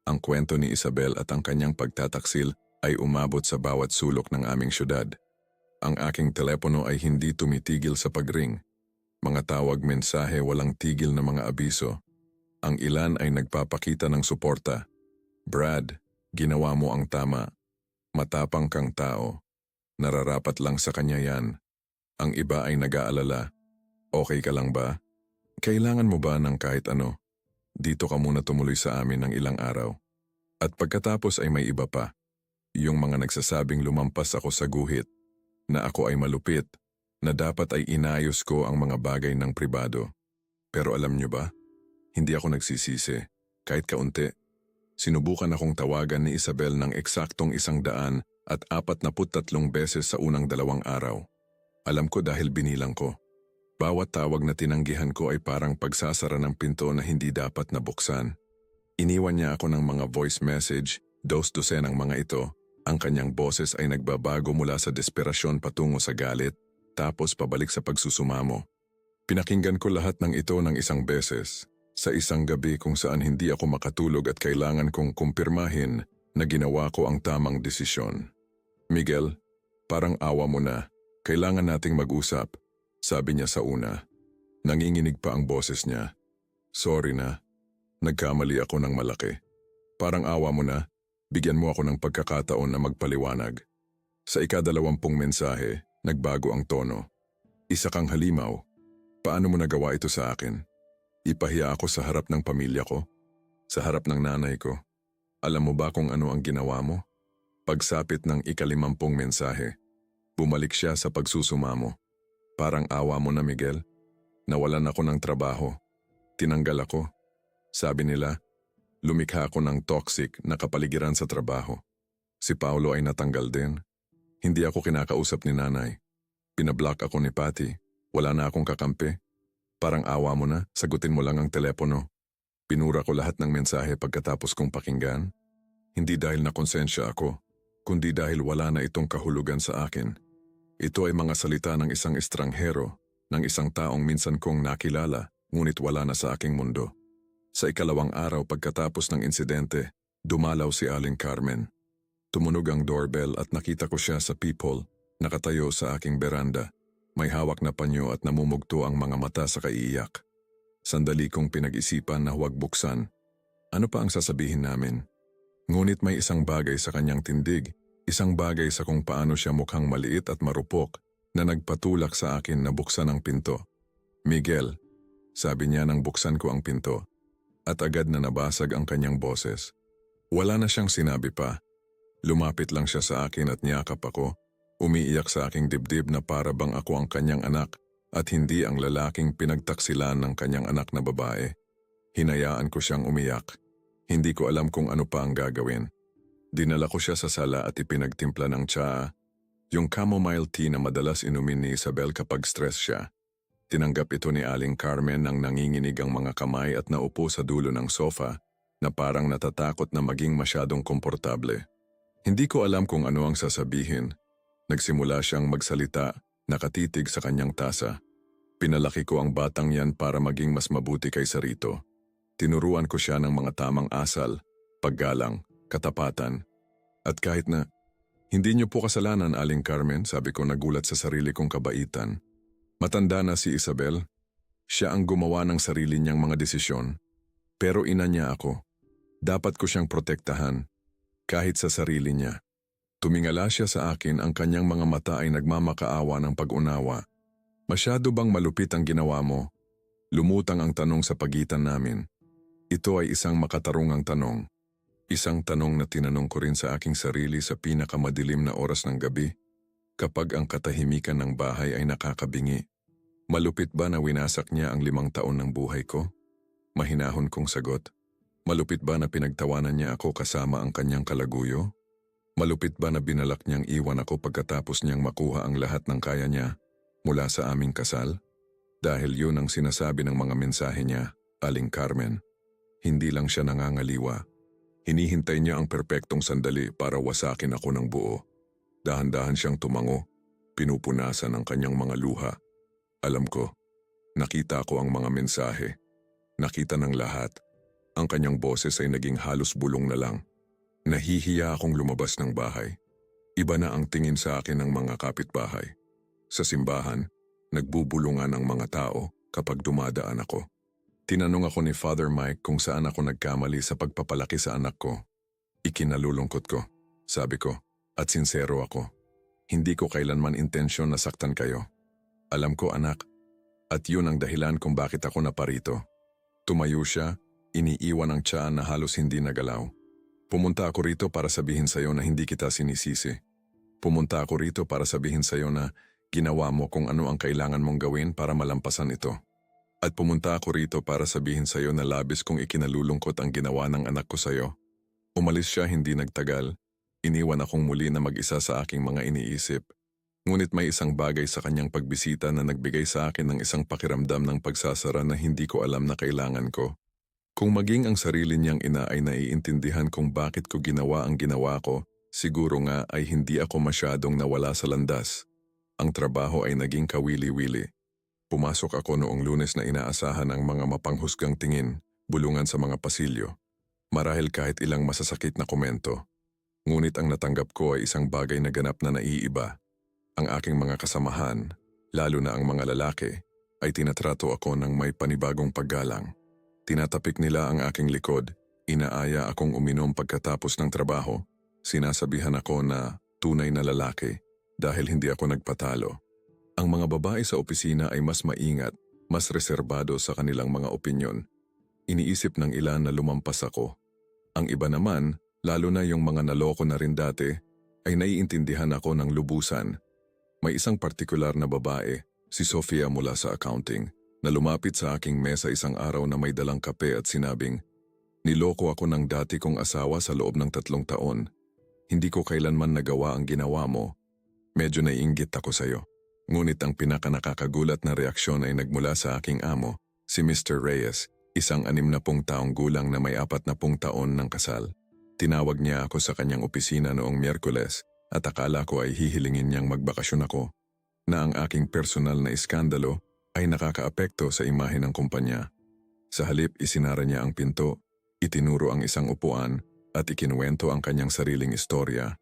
ang kwento ni Isabel at ang kanyang pagtataksil ay umabot sa bawat sulok ng aming syudad. Ang aking telepono ay hindi tumitigil sa pagring. Mga tawag, mensahe, walang tigil na mga abiso. Ang ilan ay nagpapakita ng suporta. "Brad, ginawa mo ang tama. Matapang kang tao. Nararapat lang sa kanya yan. Ang iba ay nag-aalala. Okay ka lang ba? Kailangan mo ba ng kahit ano? Dito ka muna tumuloy sa amin ng ilang araw. At pagkatapos ay may iba pa. Yung mga nagsasabing lumampas ako sa guhit, na ako ay malupit, na dapat ay inayos ko ang mga bagay ng pribado. Pero alam nyo ba? Hindi ako nagsisisi, kahit kaunti. Sinubukan akong tawagan ni Isabel ng eksaktong 143 beses sa unang 2 araw. Alam ko dahil binilang ko. Bawat tawag na tinanggihan ko ay parang pagsasara ng pinto na hindi dapat nabuksan. Iniwan niya ako ng mga voice message, 2 ang mga ito. Ang kanyang boses ay nagbabago mula sa desperasyon patungo sa galit, tapos pabalik sa pagsusumamo. Pinakinggan ko lahat ng ito ng 1 beses. Sa isang gabi kung saan hindi ako makatulog at kailangan kong kumpirmahin na ginawa ko ang tamang desisyon. Miguel, parang awa mo na. Kailangan nating mag-usap, sabi niya sa una. Nanginginig pa ang boses niya. Sorry na. Nagkamali ako ng malaki. Parang awa mo na. Bigyan mo ako ng pagkakataon na magpaliwanag. Sa ika-20 mensahe, nagbago ang tono. Isa kang halimaw. Paano mo nagawa ito sa akin? Ipahiya ako sa harap ng pamilya ko, sa harap ng nanay ko. Alam mo ba kung ano ang ginawa mo? Pagsapit ng ika-50 mensahe, bumalik siya sa pagsusumamo. Parang awa mo na, Miguel. Nawalan ako ng trabaho. Tinanggal ako. Sabi nila, lumikha ako ng toxic na kapaligiran sa trabaho. Si Paulo ay natanggal din. Hindi ako kinakausap ni nanay. Pinablock ako ni Patty. Wala na akong kakampi. Parang awa mo na, sagutin mo lang ang telepono. Pinura ko lahat ng mensahe pagkatapos kong pakinggan. Hindi dahil nakonsensya ako, kundi dahil wala na itong kahulugan sa akin. Ito ay mga salita ng isang estranghero, ng isang taong minsan kong nakilala, ngunit wala na sa aking mundo. Sa ika-2 araw pagkatapos ng insidente, dumalaw si Aling Carmen. Tumunog ang doorbell at nakita ko siya sa peephole, nakatayo sa aking beranda. May hawak na panyo at namumugto ang mga mata sa kaiiyak. Sandali kong pinag-isipan na huwag buksan. Ano pa ang sasabihin namin? Ngunit may isang bagay sa kanyang tindig, isang bagay sa kung paano siya mukhang maliit at marupok na nagpatulak sa akin na buksan ang pinto. Miguel, sabi niya nang buksan ko ang pinto. At agad na nabasag ang kanyang boses. Wala na siyang sinabi pa. Lumapit lang siya sa akin at niyakap ako. Umiiyak sa aking dibdib na para bang ako ang kanyang anak at hindi ang lalaking pinagtaksilan ng kanyang anak na babae. Hinayaan ko siyang umiyak. Hindi ko alam kung ano pa ang gagawin. Dinala ko siya sa sala at ipinagtimpla ng tsaa, yung chamomile tea na madalas inumin ni Isabel kapag stress siya. Tinanggap ito ni Aling Carmen nang nanginginig ang mga kamay at naupo sa dulo ng sofa na parang natatakot na maging masyadong komportable. Hindi ko alam kung ano ang sasabihin. Nagsimula siyang magsalita, nakatitig sa kanyang tasa. Pinalaki ko ang batang yan para maging mas mabuti kaysa rito. Tinuruan ko siya ng mga tamang asal, paggalang, katapatan. At kahit na, hindi niyo po kasalanan, Aling Carmen, sabi ko nagulat sa sarili kong kabaitan. Matanda na si Isabel. Siya ang gumawa ng sarili niyang mga desisyon. Pero ina niya ako. Dapat ko siyang protektahan, kahit sa sarili niya. Tumingala siya sa akin, ang kanyang mga mata ay nagmamakaawa ng pag-unawa. Masyado bang malupit ang ginawa mo? Lumutang ang tanong sa pagitan namin. Ito ay isang makatarungang tanong. Isang tanong na tinanong ko rin sa aking sarili sa pinakamadilim na oras ng gabi. Kapag ang katahimikan ng bahay ay nakakabingi. Malupit ba na winasak niya ang 5 taon ng buhay ko? Mahinahon kong sagot. Malupit ba na pinagtawanan niya ako kasama ang kanyang kalaguyo? Malupit ba na binalak niyang iwan ako pagkatapos niyang makuha ang lahat ng kaya niya mula sa aming kasal? Dahil yun ang sinasabi ng mga mensahe niya, Aling Carmen. Hindi lang siya nangangaliwa. Hinihintay niya ang perpektong sandali para wasakin ako ng buo. Dahan-dahan siyang tumango, pinupunasan ang kanyang mga luha. Alam ko, nakita ko ang mga mensahe. Nakita ng lahat. Ang kanyang boses ay naging halos bulong na lang. Nahihiya akong lumabas ng bahay. Iba na ang tingin sa akin ng mga kapitbahay. Sa simbahan, nagbubulungan ang mga tao kapag dumadaan ako. Tinanong ako ni Father Mike kung saan ako nagkamali sa pagpapalaki sa anak ko. Ikinalulungkot ko, sabi ko, at sincero ako. Hindi ko kailanman intensyon na saktan kayo. Alam ko, anak. At yun ang dahilan kung bakit ako naparito. Tumayo siya, iniiwan ang tiyan na halos hindi nagalaw. Pumunta ako rito para sabihin sa'yo na hindi kita sinisisi. Pumunta ako rito para sabihin sa'yo na ginawa mo kung ano ang kailangan mong gawin para malampasan ito. At pumunta ako rito para sabihin sa'yo na labis kong ikinalulungkot ang ginawa ng anak ko sa'yo. Umalis siya hindi nagtagal. Iniwan akong muli na mag-isa sa aking mga iniisip. Ngunit may isang bagay sa kanyang pagbisita na nagbigay sa akin ng isang pakiramdam ng pagsasara na hindi ko alam na kailangan ko. Kung maging ang sarili niyang ina ay naiintindihan kung bakit ko ginawa ang ginawa ko, siguro nga ay hindi ako masyadong nawala sa landas. Ang trabaho ay naging kawili-wili. Pumasok ako noong Lunes na inaasahan ang mga mapanghusgang tingin, bulungan sa mga pasilyo. Marahil kahit ilang masasakit na komento. Ngunit ang natanggap ko ay isang bagay na ganap na naiiba. Ang aking mga kasamahan, lalo na ang mga lalaki, ay tinatrato ako ng may panibagong paggalang. Tinatapik nila ang aking likod, inaaya akong uminom pagkatapos ng trabaho, sinasabihan ako na tunay na lalaki dahil hindi ako nagpatalo. Ang mga babae sa opisina ay mas maingat, mas reserbado sa kanilang mga opinyon. Iniisip ng ilan na lumampas ako. Ang iba naman, lalo na yung mga naloko na rin dati, ay naiintindihan ako ng lubusan. May isang partikular na babae, si Sofia mula sa accounting, na lumapit sa aking mesa isang araw na may dalang kape at sinabing, "Niloko ako ng dati kong asawa sa loob ng 3 taon. Hindi ko kailanman nagawa ang ginawa mo. Medyo naiinggit ako sa'yo." Ngunit ang pinakanakakagulat na reaksyon ay nagmula sa aking amo, si Mr. Reyes, isang 60 taong gulang na may 40 taon ng kasal. Tinawag niya ako sa kanyang opisina noong Miyerkules at akala ko ay hihilingin niyang magbakasyon ako, na ang aking personal na iskandalo ay nakakaapekto sa imahe ng kumpanya. Sa halip isinara niya ang pinto, itinuro ang isang upuan at ikinuwento ang kanyang sariling istorya.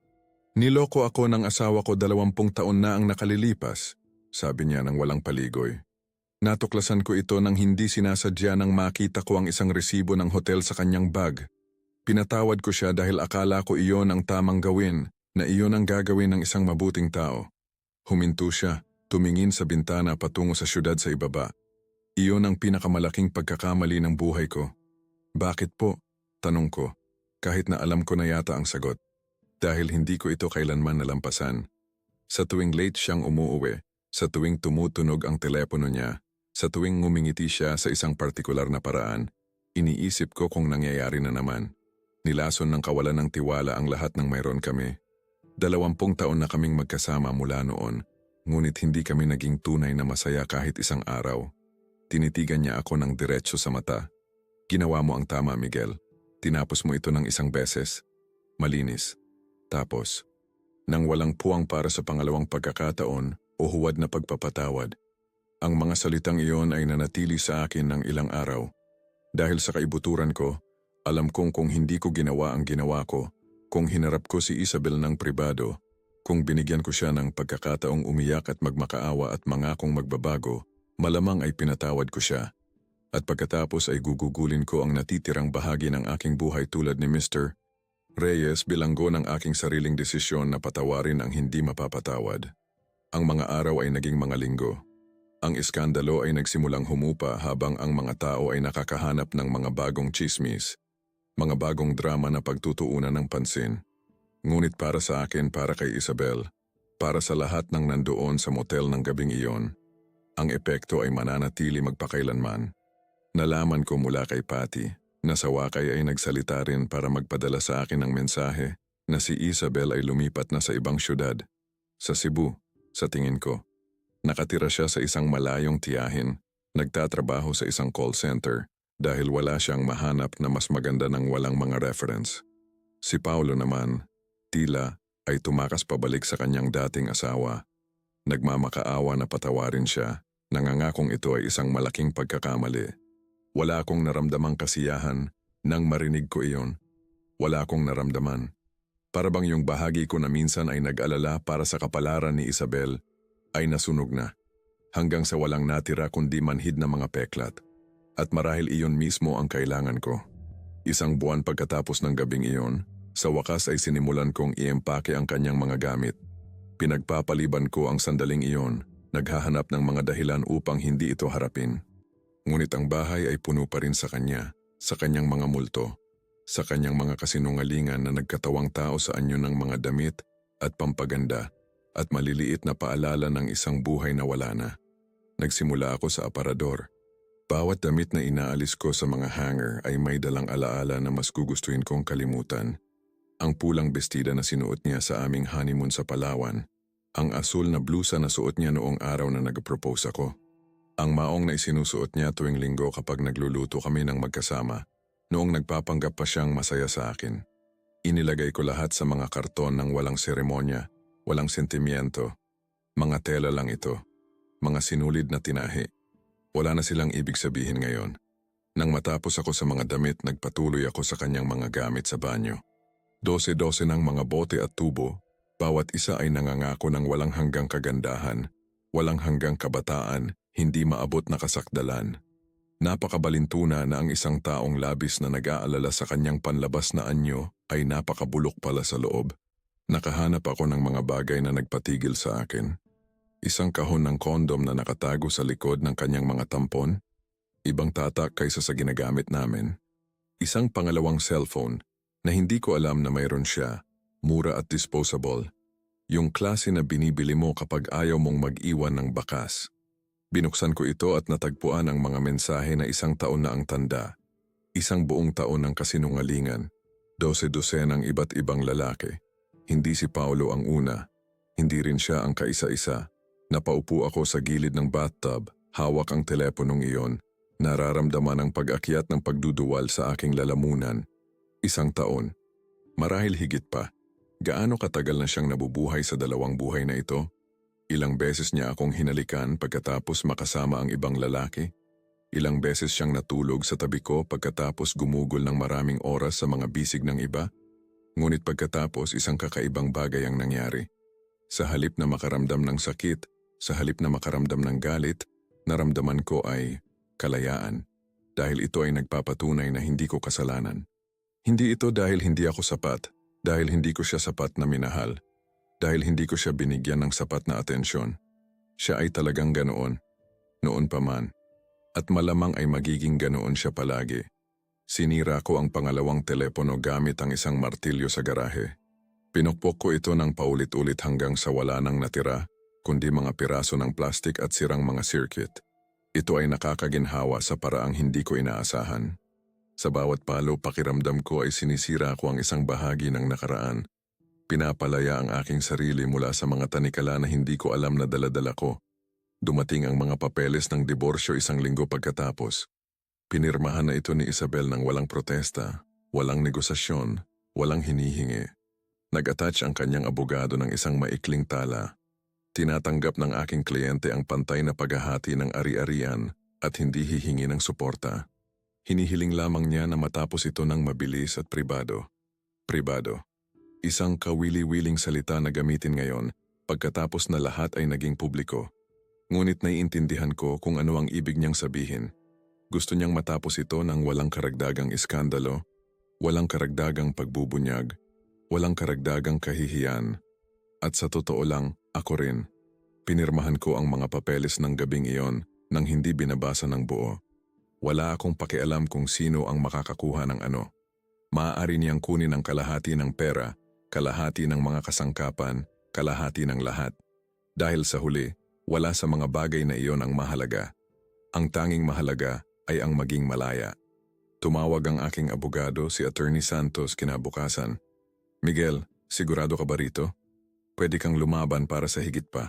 "Niloko ako ng asawa ko 20 taon na ang nakalilipas," sabi niya nang walang paligoy. "Natuklasan ko ito nang hindi sinasadya nang makita ko ang isang resibo ng hotel sa kanyang bag. Pinatawad ko siya dahil akala ko iyon ang tamang gawin, na iyon ang gagawin ng isang mabuting tao. Huminto siya, tumingin sa bintana patungo sa syudad sa ibaba. Iyon ang pinakamalaking pagkakamali ng buhay ko." "Bakit po?" tanong ko, kahit na alam ko na yata ang sagot. Dahil hindi ko ito kailanman nalampasan. Sa tuwing late siyang umuuwi, sa tuwing tumutunog ang telepono niya, sa tuwing ngumingiti siya sa isang partikular na paraan, iniisip ko kung nangyayari na naman. Nilason ng kawalan ng tiwala ang lahat ng mayroon kami. 20 taon na kaming magkasama mula noon, ngunit hindi kami naging tunay na masaya kahit isang araw. Tinitigan niya ako ng diretso sa mata. "Ginawa mo ang tama, Miguel. Tinapos mo ito ng isang beses. Malinis. Tapos, nang walang puwang para sa pangalawang pagkakataon o huwad na pagpapatawad. Ang mga salitang iyon ay nanatili sa akin ng ilang araw. Dahil sa kaibuturan ko, alam kong kung hindi ko ginawa ang ginawa ko, kung hinarap ko si Isabel ng pribado, kung binigyan ko siya ng pagkakataong umiyak at magmakaawa at mangakong magbabago, malamang ay pinatawad ko siya. At pagkatapos ay gugugulin ko ang natitirang bahagi ng aking buhay tulad ni Mr. Reyes, bilanggo ng aking sariling desisyon na patawarin ang hindi mapapatawad. Ang mga araw ay naging mga linggo. Ang iskandalo ay nagsimulang humupa habang ang mga tao ay nakakahanap ng mga bagong chismis, mga bagong drama na pagtutuunan ng pansin. Ngunit para sa akin, para kay Isabel, para sa lahat ng nandoon sa motel ng gabing iyon, ang epekto ay mananatili magpakailanman. Nalaman ko mula kay Patty na sa wakay ay nagsalita rin para magpadala sa akin ng mensahe na si Isabel ay lumipat na sa ibang syudad. Sa Cebu, sa tingin ko. Nakatira siya sa isang malayong tiyahin, nagtatrabaho sa isang call center dahil wala siyang mahanap na mas maganda ng walang mga reference. Si Paulo naman, tila ay tumakas pabalik sa kanyang dating asawa. Nagmamakaawa na patawarin siya, nangangakong ito ay isang malaking pagkakamali. Wala akong naramdamang kasiyahan nang marinig ko iyon. Wala akong naramdaman. Para bang yung bahagi ko na minsan ay nag-alala para sa kapalaran ni Isabel ay nasunog na, hanggang sa walang natira kundi manhid na mga peklat. At marahil iyon mismo ang kailangan ko. Isang buwan pagkatapos ng gabing iyon, sa wakas ay sinimulan kong iempake ang kanyang mga gamit. Pinagpapaliban ko ang sandaling iyon, naghahanap ng mga dahilan upang hindi ito harapin. Ngunit ang bahay ay puno pa rin sa kanya, sa kanyang mga multo, sa kanyang mga kasinungalingan na nagkatawang tao sa anyo ng mga damit at pampaganda at maliliit na paalala ng isang buhay na wala na. Nagsimula ako sa aparador. Bawat damit na inaalis ko sa mga hanger ay may dalang alaala na mas gugustuhin kong kalimutan. Ang pulang bestida na sinuot niya sa aming honeymoon sa Palawan. Ang asul na blusa na suot niya noong araw na nag-propose ako. Ang maong na isinusuot niya tuwing linggo kapag nagluluto kami ng magkasama, noong nagpapanggap pa siyang masaya sa akin. Inilagay ko lahat sa mga karton ng walang seremonya, walang sentimiento. Mga tela lang ito. Mga sinulid na tinahi. Wala na silang ibig sabihin ngayon. Nang matapos ako sa mga damit, nagpatuloy ako sa kanyang mga gamit sa banyo. 12-12 ng mga bote at tubo, bawat isa ay nangangako ng walang hanggang kagandahan, walang hanggang kabataan, hindi maabot na kasakdalan. Napakabalintuna na ang isang taong labis na nag-aalala sa kanyang panlabas na anyo ay napakabulok pala sa loob. Nakahanap ako ng mga bagay na nagpatigil sa akin. Isang kahon ng kondom na nakatago sa likod ng kanyang mga tampon, ibang tatak kaysa sa ginagamit namin. Isang pangalawang cellphone na hindi ko alam na mayroon siya, mura at disposable. Yung klase na binibili mo kapag ayaw mong mag-iwan ng bakas. Binuksan ko ito at natagpuan ang mga mensahe na isang taon na ang tanda. Isang buong taon ng kasinungalingan. 12 ng iba't ibang lalaki. Hindi si Paolo ang una. Hindi rin siya ang kaisa-isa. Napaupo ako sa gilid ng bathtub, hawak ang teleponong iyon. Nararamdaman ang pag-akyat ng pagduduwal sa aking lalamunan. Isang taon. Marahil higit pa. Gaano katagal na siyang nabubuhay sa dalawang buhay na ito? Ilang beses niya akong hinalikan pagkatapos makasama ang ibang lalaki? Ilang beses siyang natulog sa tabi ko pagkatapos gumugol ng maraming oras sa mga bisig ng iba? Ngunit pagkatapos isang kakaibang bagay ang nangyari. Sa halip na makaramdam ng sakit, sa halip na makaramdam ng galit, naramdaman ko ay kalayaan. Dahil ito ay nagpapatunay na hindi ko kasalanan. Hindi ito dahil hindi ako sapat, dahil hindi ko siya sapat na minahal, dahil hindi ko siya binigyan ng sapat na atensyon. Siya ay talagang ganoon, noon pa man, at malamang ay magiging ganoon siya palagi. Sinira ko ang pangalawang telepono gamit ang isang martilyo sa garahe. Pinukpok ko ito ng paulit-ulit hanggang sa wala nang natira, kundi mga piraso ng plastik at sirang mga circuit. Ito ay nakakaginhawa sa paraang hindi ko inaasahan. Sa bawat palo, pakiramdam ko ay sinisira ko ang isang bahagi ng nakaraan. Pinapalaya ang aking sarili mula sa mga tanikala na hindi ko alam na dala-dala ko. Dumating ang mga papeles ng diborsyo isang linggo pagkatapos. Pinirmahan na ito ni Isabel ng walang protesta, walang negosasyon, walang hinihingi. Nag-attach ang kanyang abogado ng isang maikling tala. Tinatanggap ng aking kliyente ang pantay na paghahati ng ari-arian at hindi hihingi ng suporta. Hinihiling lamang niya na matapos ito ng mabilis at pribado. Pribado. Isang kawili-wiling salita na gamitin ngayon pagkatapos na lahat ay naging publiko. Ngunit naiintindihan ko kung ano ang ibig niyang sabihin. Gusto niyang matapos ito ng walang karagdagang iskandalo, walang karagdagang pagbubunyag, walang karagdagang kahihiyan. At sa totoo lang, ako rin. Pinirmahan ko ang mga papeles ng gabing iyon nang hindi binabasa ng buo. Wala akong pakialam kung sino ang makakakuha ng ano. Maaari niyang kunin ang kalahati ng pera, kalahati ng mga kasangkapan, kalahati ng lahat. Dahil sa huli, wala sa mga bagay na iyon ang mahalaga. Ang tanging mahalaga ay ang maging malaya. Tumawag ang aking abogado, si Attorney Santos, kinabukasan. Miguel, sigurado ka ba rito? Pwede kang lumaban para sa higit pa.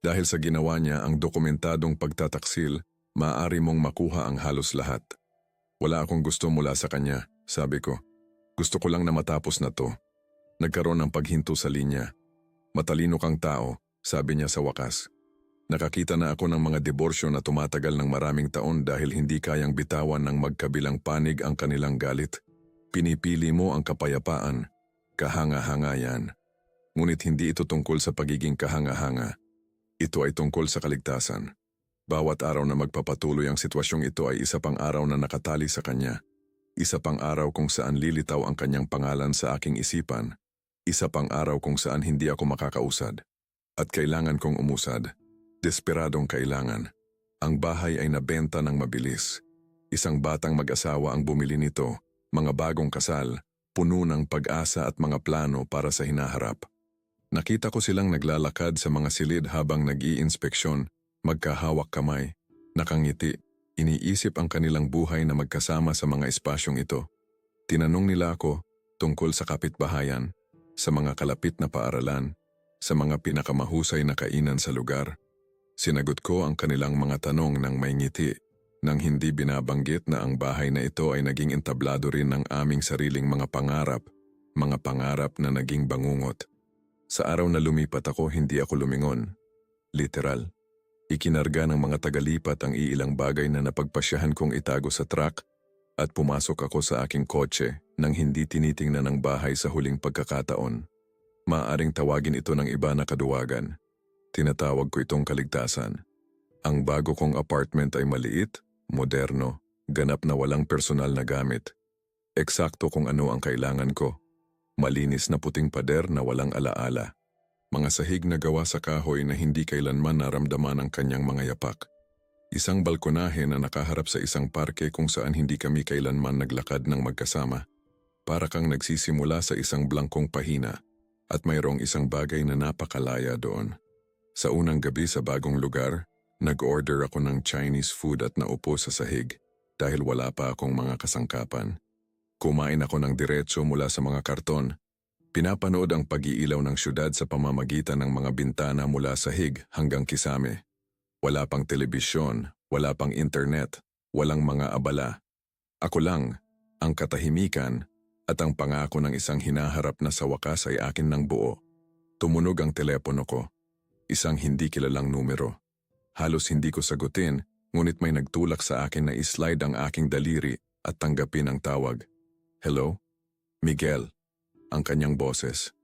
Dahil sa ginawa niya ang dokumentadong pagtataksil, maaari mong makuha ang halos lahat. Wala akong gusto mula sa kanya, sabi ko. Gusto ko lang na matapos na to. Nagkaroon ng paghinto sa linya. Matalino kang tao, sabi niya sa wakas. Nakakita na ako ng mga diborsyo na tumatagal ng maraming taon dahil hindi kayang bitawan ng magkabilang panig ang kanilang galit. Pinipili mo ang kapayapaan. Kahanga-hanga yan. Ngunit hindi ito tungkol sa pagiging kahanga-hanga. Ito ay tungkol sa kaligtasan. Bawat araw na magpapatuloy ang sitwasyong ito ay isa pang araw na nakatali sa kanya. Isa pang araw kung saan lilitaw ang kanyang pangalan sa aking isipan. Isa pang araw kung saan hindi ako makakausad. At kailangan kong umusad. Desperadong kailangan. Ang bahay ay nabenta ng mabilis. Isang batang mag-asawa ang bumili nito, mga bagong kasal, puno ng pag-asa at mga plano para sa hinaharap. Nakita ko silang naglalakad sa mga silid habang nag-iinspeksyon, magkahawak kamay, nakangiti, iniisip ang kanilang buhay na magkasama sa mga espasyong ito. Tinanong nila ako tungkol sa kapitbahayan, sa mga kalapit na paaralan, sa mga pinakamahusay na kainan sa lugar. Sinagot ko ang kanilang mga tanong ng may ngiti, nang hindi binabanggit na ang bahay na ito ay naging entablado rin ng aming sariling mga pangarap na naging bangungot. Sa araw na lumipat ako, hindi ako lumingon. Literal. Ikinarga ng mga tagalipat ang iilang bagay na napagpasyahan kong itago sa truck at pumasok ako sa aking kotse nang hindi tinitingnan ng bahay sa huling pagkakataon. Maaaring tawagin ito ng iba na kaduwagan. Tinatawag ko itong kaligtasan. Ang bago kong apartment ay maliit, moderno, ganap na walang personal na gamit. Eksakto kung ano ang kailangan ko. Malinis na puting pader na walang alaala. Mga sahig na gawa sa kahoy na hindi kailanman naramdaman ang kanyang mga yapak. Isang balkonahe na nakaharap sa isang parke kung saan hindi kami kailanman naglakad ng magkasama. Para kang nagsisimula sa isang blangkong pahina at mayroong isang bagay na napakalaya doon. Sa unang gabi sa bagong lugar, nag-order ako ng Chinese food at naupo sa sahig dahil wala pa akong mga kasangkapan. Kumain ako ng diretso mula sa mga karton. Pinapanood ang pag-iilaw ng syudad sa pamamagitan ng mga bintana mula sahig hanggang kisame. Wala pang telebisyon, wala pang internet, walang mga abala. Ako lang, ang katahimikan at ang pangako ng isang hinaharap na sa wakas ay akin ng buo. Tumunog ang telepono ko. Isang hindi kilalang numero. Halos hindi ko sagutin, ngunit may nagtulak sa akin na islide ang aking daliri at tanggapin ang tawag. Hello? Miguel. Ang kanyang boses.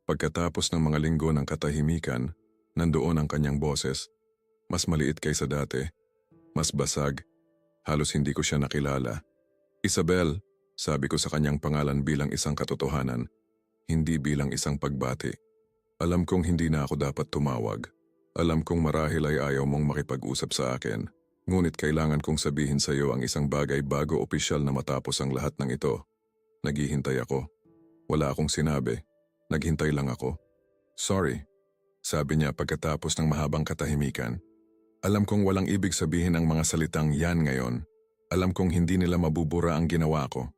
Pagkatapos ng mga linggo ng katahimikan, nandoon ang kanyang boses. Mas maliit kaysa dati. Mas basag. Halos hindi ko siya nakilala. Isabel, sabi ko sa kanyang pangalan bilang isang katotohanan, hindi bilang isang pagbati. Alam kong hindi na ako dapat tumawag. Alam kong marahil ay ayaw mong makipag-usap sa akin. Ngunit kailangan kong sabihin sa iyo ang isang bagay bago opisyal na matapos ang lahat ng ito. Naghihintay ako. Wala akong sinabi. Naghintay lang ako. Sorry, sabi niya pagkatapos ng mahabang katahimikan. Alam kong walang ibig sabihin ang mga salitang yan ngayon. Alam kong hindi nila mabubura ang ginawa ko.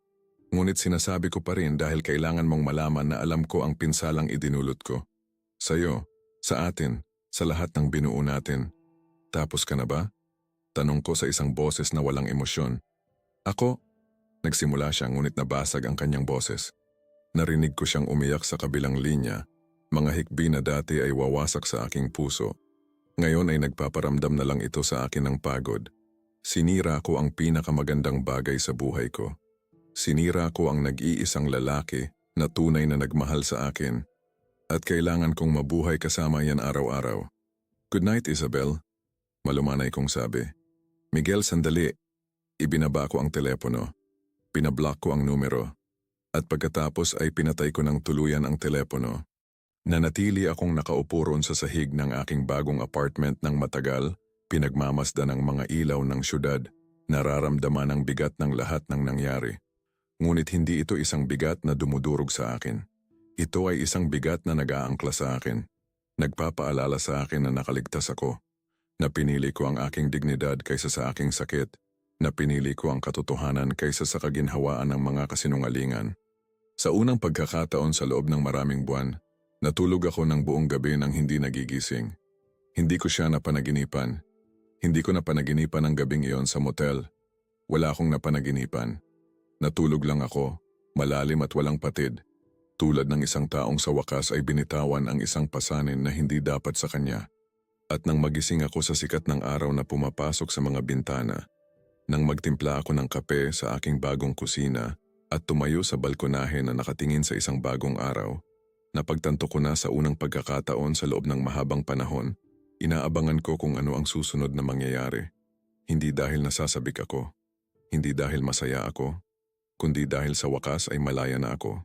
Ngunit sinasabi ko pa rin dahil kailangan mong malaman na alam ko ang pinsalang idinulot ko. Sa'yo, sa atin, sa lahat ng binuo natin. Tapos ka na ba? Tanong ko sa isang boses na walang emosyon. Ako? Nagsimula siya ngunit nabasag ang kanyang boses. Narinig ko siyang umiyak sa kabilang linya. Mga hikbi na dati ay wawasak sa aking puso. Ngayon ay nagpaparamdam na lang ito sa akin ng pagod. Sinira ko ang pinakamagandang bagay sa buhay ko. Sinira ko ang nag-iisang lalaki na tunay na nagmahal sa akin. At kailangan kong mabuhay kasama yan araw-araw. Good night, Isabel. Malumanay kong sabi. Miguel, sandali. Ibinaba ko ang telepono. Pinablock ko ang numero. At pagkatapos ay pinatay ko ng tuluyan ang telepono. Nanatili akong nakaupo roon sa sahig ng aking bagong apartment ng matagal, pinagmamasdan ng mga ilaw ng syudad, nararamdaman ang bigat ng lahat ng nangyari. Ngunit hindi ito isang bigat na dumudurog sa akin. Ito ay isang bigat na nag-aangkla sa akin. Nagpapaalala sa akin na nakaligtas ako. Na pinili ko ang aking dignidad kaysa sa aking sakit. Na pinili ko ang katotohanan kaysa sa kaginhawaan ng mga kasinungalingan. Sa unang pagkakataon sa loob ng maraming buwan, natulog ako ng buong gabi nang hindi nagigising. Hindi ko siya napanaginipan. Hindi ko napanaginipan ang gabing iyon sa motel. Wala akong napanaginipan. Natulog lang ako, malalim at walang patid. Tulad ng isang taong sa wakas ay binitawan ang isang pasanin na hindi dapat sa kanya. At nang magising ako sa sikat ng araw na pumapasok sa mga bintana, nang magtimpla ako ng kape sa aking bagong kusina at tumayo sa balkonahe na nakatingin sa isang bagong araw, napagtanto ko na sa unang pagkakataon sa loob ng mahabang panahon, inaabangan ko kung ano ang susunod na mangyayari. Hindi dahil nasasabik ako, hindi dahil masaya ako, kundi dahil sa wakas ay malaya na ako.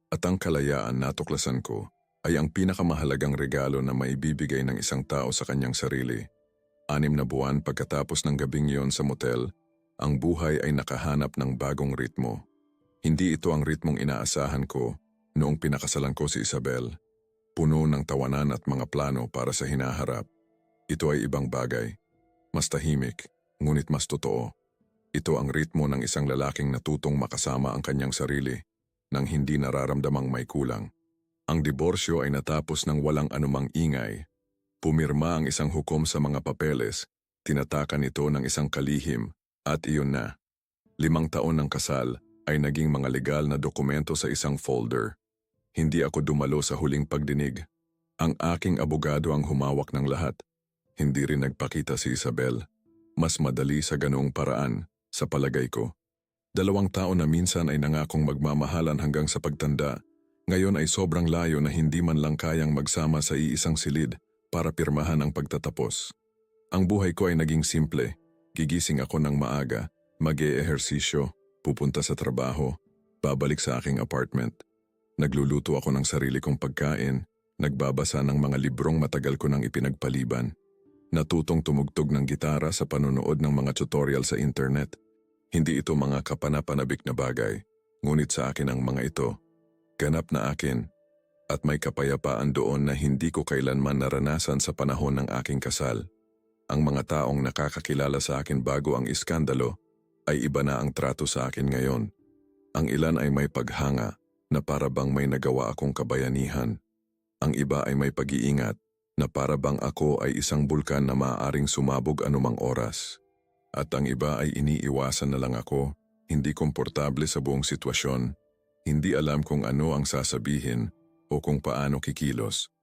At ang kalayaan na tuklasan ko ay ang pinakamahalagang regalo na maibibigay ng isang tao sa kanyang sarili. 6 na buwan pagkatapos ng gabing iyon sa motel, ang buhay ay nakahanap ng bagong ritmo. Hindi ito ang ritmong inaasahan ko noong pinakasalan ko si Isabel. Puno ng tawanan at mga plano para sa hinaharap. Ito ay ibang bagay. Mas tahimik, ngunit mas totoo. Ito ang ritmo ng isang lalaking natutong makasama ang kanyang sarili nang hindi nararamdamang may kulang. Ang diborsyo ay natapos ng walang anumang ingay. Pumirma ang isang hukom sa mga papeles, tinatakan ito ng isang kalihim, at iyon na. 5 taon ng kasal ay naging mga legal na dokumento sa isang folder. Hindi ako dumalo sa huling pagdinig. Ang aking abogado ang humawak ng lahat. Hindi rin nagpakita si Isabel. Mas madali sa ganoong paraan, sa palagay ko. 2 taon na minsan ay nangakong magmamahalan hanggang sa pagtanda. Ngayon ay sobrang layo na hindi man lang kayang magsama sa iisang silid para pirmahan ang pagtatapos. Ang buhay ko ay naging simple. Gigising ako ng maaga, mag-eehersisyo, pupunta sa trabaho, babalik sa aking apartment. Nagluluto ako ng sarili kong pagkain, nagbabasa ng mga librong matagal ko nang ipinagpaliban. Natutong tumugtog ng gitara sa panonood ng mga tutorial sa internet. Hindi ito mga kapanapanabik na bagay, ngunit sa akin ang mga ito. Ganap na akin. At may kapayapaan doon na hindi ko kailanman naranasan sa panahon ng aking kasal. Ang mga taong nakakakilala sa akin bago ang iskandalo ay iba na ang trato sa akin ngayon. Ang ilan ay may paghanga na para bang may nagawa akong kabayanihan. Ang iba ay may pag-iingat na para bang ako ay isang bulkan na maaaring sumabog anumang oras. At ang iba ay iniiwasan na lang ako, hindi komportable sa buong sitwasyon, hindi alam kung ano ang sasabihin o kung paano kikilos.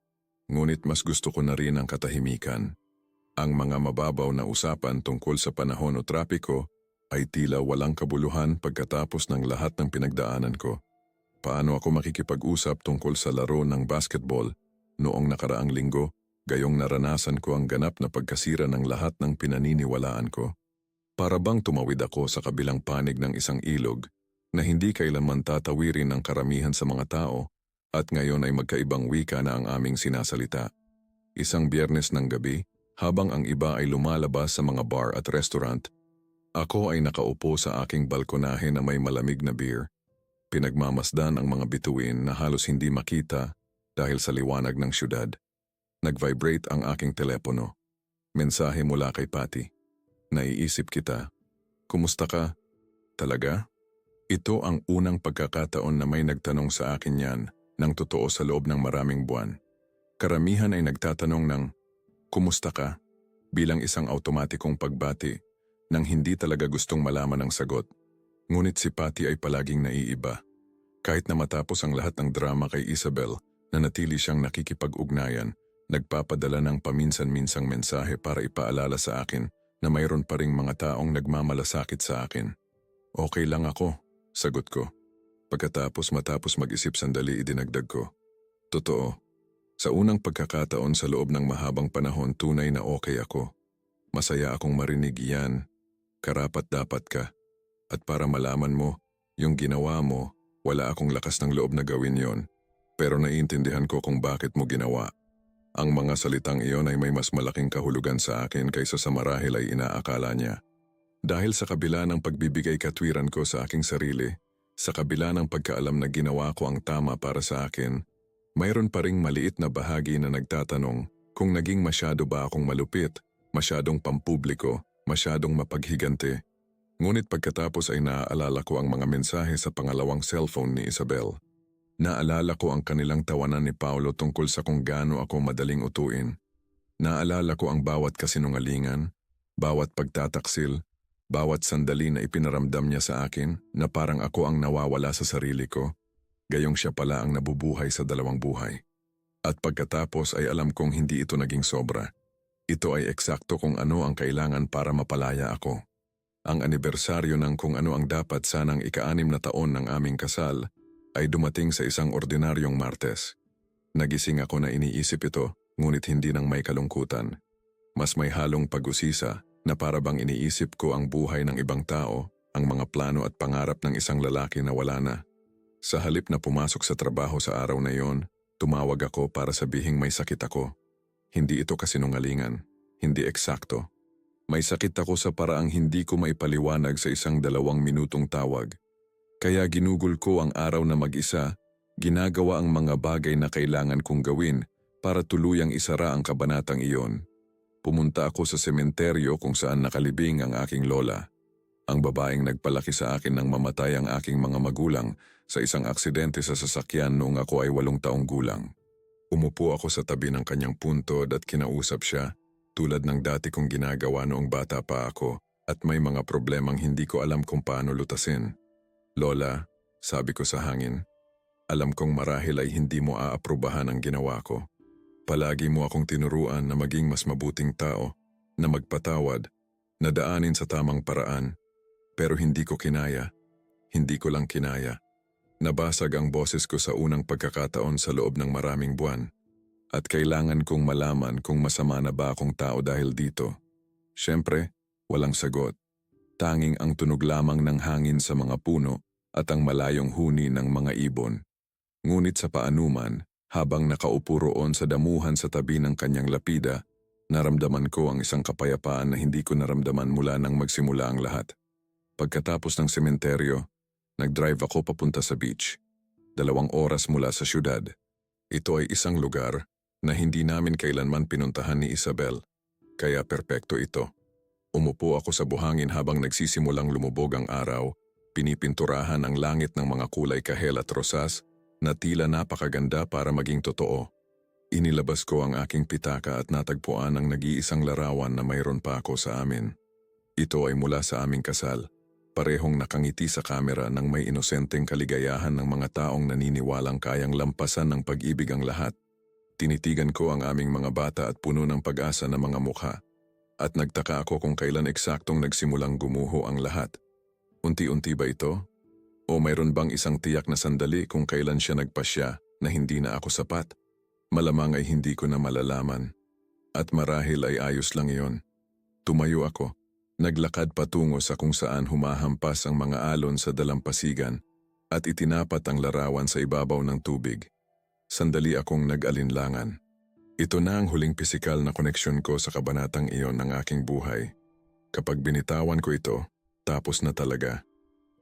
Ngunit mas gusto ko na rin ang katahimikan. Ang mga mababaw na usapan tungkol sa panahon o trapiko ay tila walang kabuluhan pagkatapos ng lahat ng pinagdaanan ko. Paano ako makikipag-usap tungkol sa laro ng basketball noong nakaraang linggo, gayong naranasan ko ang ganap na pagkasira ng lahat ng pinaniniwalaan ko. Para bang tumawid ako sa kabilang panig ng isang ilog na hindi kailanman tatawirin ng karamihan sa mga tao, at ngayon ay magkaibang wika na ang aming sinasalita. Isang Biyernes ng gabi, habang ang iba ay lumalabas sa mga bar at restaurant, ako ay nakaupo sa aking balkonahe na may malamig na beer. Pinagmamasdan ang mga bituin na halos hindi makita dahil sa liwanag ng syudad. Nag-vibrate ang aking telepono. Mensahe mula kay Patty. Naiisip kita. Kumusta ka? Talaga? Ito ang unang pagkakataon na may nagtanong sa akin yan ng totoo sa loob ng maraming buwan. Karamihan ay nagtatanong ng, kumusta ka? Bilang isang automatikong pagbati nang hindi talaga gustong malaman ang sagot. Ngunit si Patty ay palaging naiiba. Kahit na matapos ang lahat ng drama kay Isabel na natili siyang nakikipag-ugnayan, nagpapadala ng paminsan-minsang mensahe para ipaalala sa akin na mayroon pa ring mga taong nagmamalasakit sa akin. Okay lang ako, sagot ko. Matapos mag-isip sandali, idinagdag ko. Totoo, sa unang pagkakataon sa loob ng mahabang panahon tunay na okay ako. Masaya akong marinig iyan, karapat-dapat ka. At para malaman mo, yung ginawa mo, wala akong lakas ng loob na gawin yon. Pero naiintindihan ko kung bakit mo ginawa. Ang mga salitang iyon ay may mas malaking kahulugan sa akin kaysa sa marahil ay inaakala niya. Dahil sa kabila ng pagbibigay katwiran ko sa aking sarili, sa kabila ng pagkaalam na ginawa ko ang tama para sa akin, mayroon pa ring maliit na bahagi na nagtatanong kung naging masyado ba akong malupit, masyadong pampubliko, masyadong mapaghigante. Ngunit pagkatapos ay naaalala ko ang mga mensahe sa pangalawang cellphone ni Isabel. Naalala ko ang kanilang tawanan ni Paolo tungkol sa kung gaano ako madaling utuin. Naalala ko ang bawat kasinungalingan, bawat pagtataksil, bawat sandali na ipinaramdam niya sa akin na parang ako ang nawawala sa sarili ko, gayong siya pala ang nabubuhay sa dalawang buhay. At pagkatapos ay alam kong hindi ito naging sobra. Ito ay eksakto kung ano ang kailangan para mapalaya ako. Ang anibersaryo ng kung ano ang dapat sanang ika-6 na taon ng aming kasal ay dumating sa isang ordinaryong Martes. Nagising ako na iniisip ito, ngunit hindi nang may kalungkutan. Mas may halong pag-usisa na para bang iniisip ko ang buhay ng ibang tao, ang mga plano at pangarap ng isang lalaki na wala na. Sa halip na pumasok sa trabaho sa araw na yon, Tumawag ako para sabihing may sakit ako. Hindi ito kasinungalingan, hindi eksakto. May sakit ako sa paraang hindi ko maipaliwanag sa isang 2 minutong tawag. Kaya ginugol ko ang araw na mag-isa, ginagawa ang mga bagay na kailangan kong gawin para tuluyang isara ang kabanatang iyon. Pumunta ako sa sementeryo kung saan nakalibing ang aking lola. Ang babaeng nagpalaki sa akin nang mamatay ang aking mga magulang sa isang aksidente sa sasakyan noong ako ay 8 taong gulang. Umupo ako sa tabi ng kanyang puntod at kinausap siya, tulad ng dati kong ginagawa noong bata pa ako at may mga problemang hindi ko alam kung paano lutasin. Lola, sabi ko sa hangin, alam kong marahil ay hindi mo aaprubahan ang ginawa ko. Palagi mo akong tinuruan na maging mas mabuting tao, na magpatawad, na daanin sa tamang paraan. Pero hindi ko kinaya. Hindi ko lang kinaya. Nabasag ang boses ko sa unang pagkakataon sa loob ng maraming buwan. At kailangan kong malaman kung masama na ba akong tao dahil dito. Siyempre, walang sagot. Tanging ang tunog lamang ng hangin sa mga puno at ang malayong huni ng mga ibon. Ngunit sa paanuman, habang nakaupo roon sa damuhan sa tabi ng kanyang lapida, naramdaman ko ang isang kapayapaan na hindi ko naramdaman mula nang magsimula ang lahat. Pagkatapos ng sementeryo, nag-drive ako papunta sa beach. 2 oras mula sa syudad. Ito ay isang lugar na hindi namin kailanman pinuntahan ni Isabel, kaya perpekto ito. Umupo ako sa buhangin habang nagsisimulang lumubog ang araw, pinipinturahan ang langit ng mga kulay kahel at rosas na tila napakaganda para maging totoo. Inilabas ko ang aking pitaka at natagpuan ang nag-iisang larawan na mayroon pa ako sa amin. Ito ay mula sa aming kasal, parehong nakangiti sa kamera ng may inosenteng kaligayahan ng mga taong naniniwalang kayang lampasan ng pag-ibig ang lahat. Tinitigan ko ang aming mga bata at puno ng pag-asa na mga mukha. At nagtaka ako kung kailan eksaktong nagsimulang gumuho ang lahat. Unti-unti ba ito? O mayroon bang isang tiyak na sandali kung kailan siya nagpasya na hindi na ako sapat? Malamang ay hindi ko na malalaman. At marahil ay ayos lang iyon. Tumayo ako. Naglakad patungo sa kung saan humahampas ang mga alon sa dalampasigan at itinapat ang larawan sa ibabaw ng tubig. Sandali akong nag-alinlangan. Ito na ang huling pisikal na koneksyon ko sa kabanatang iyon ng aking buhay. Kapag binitawan ko ito, tapos na talaga.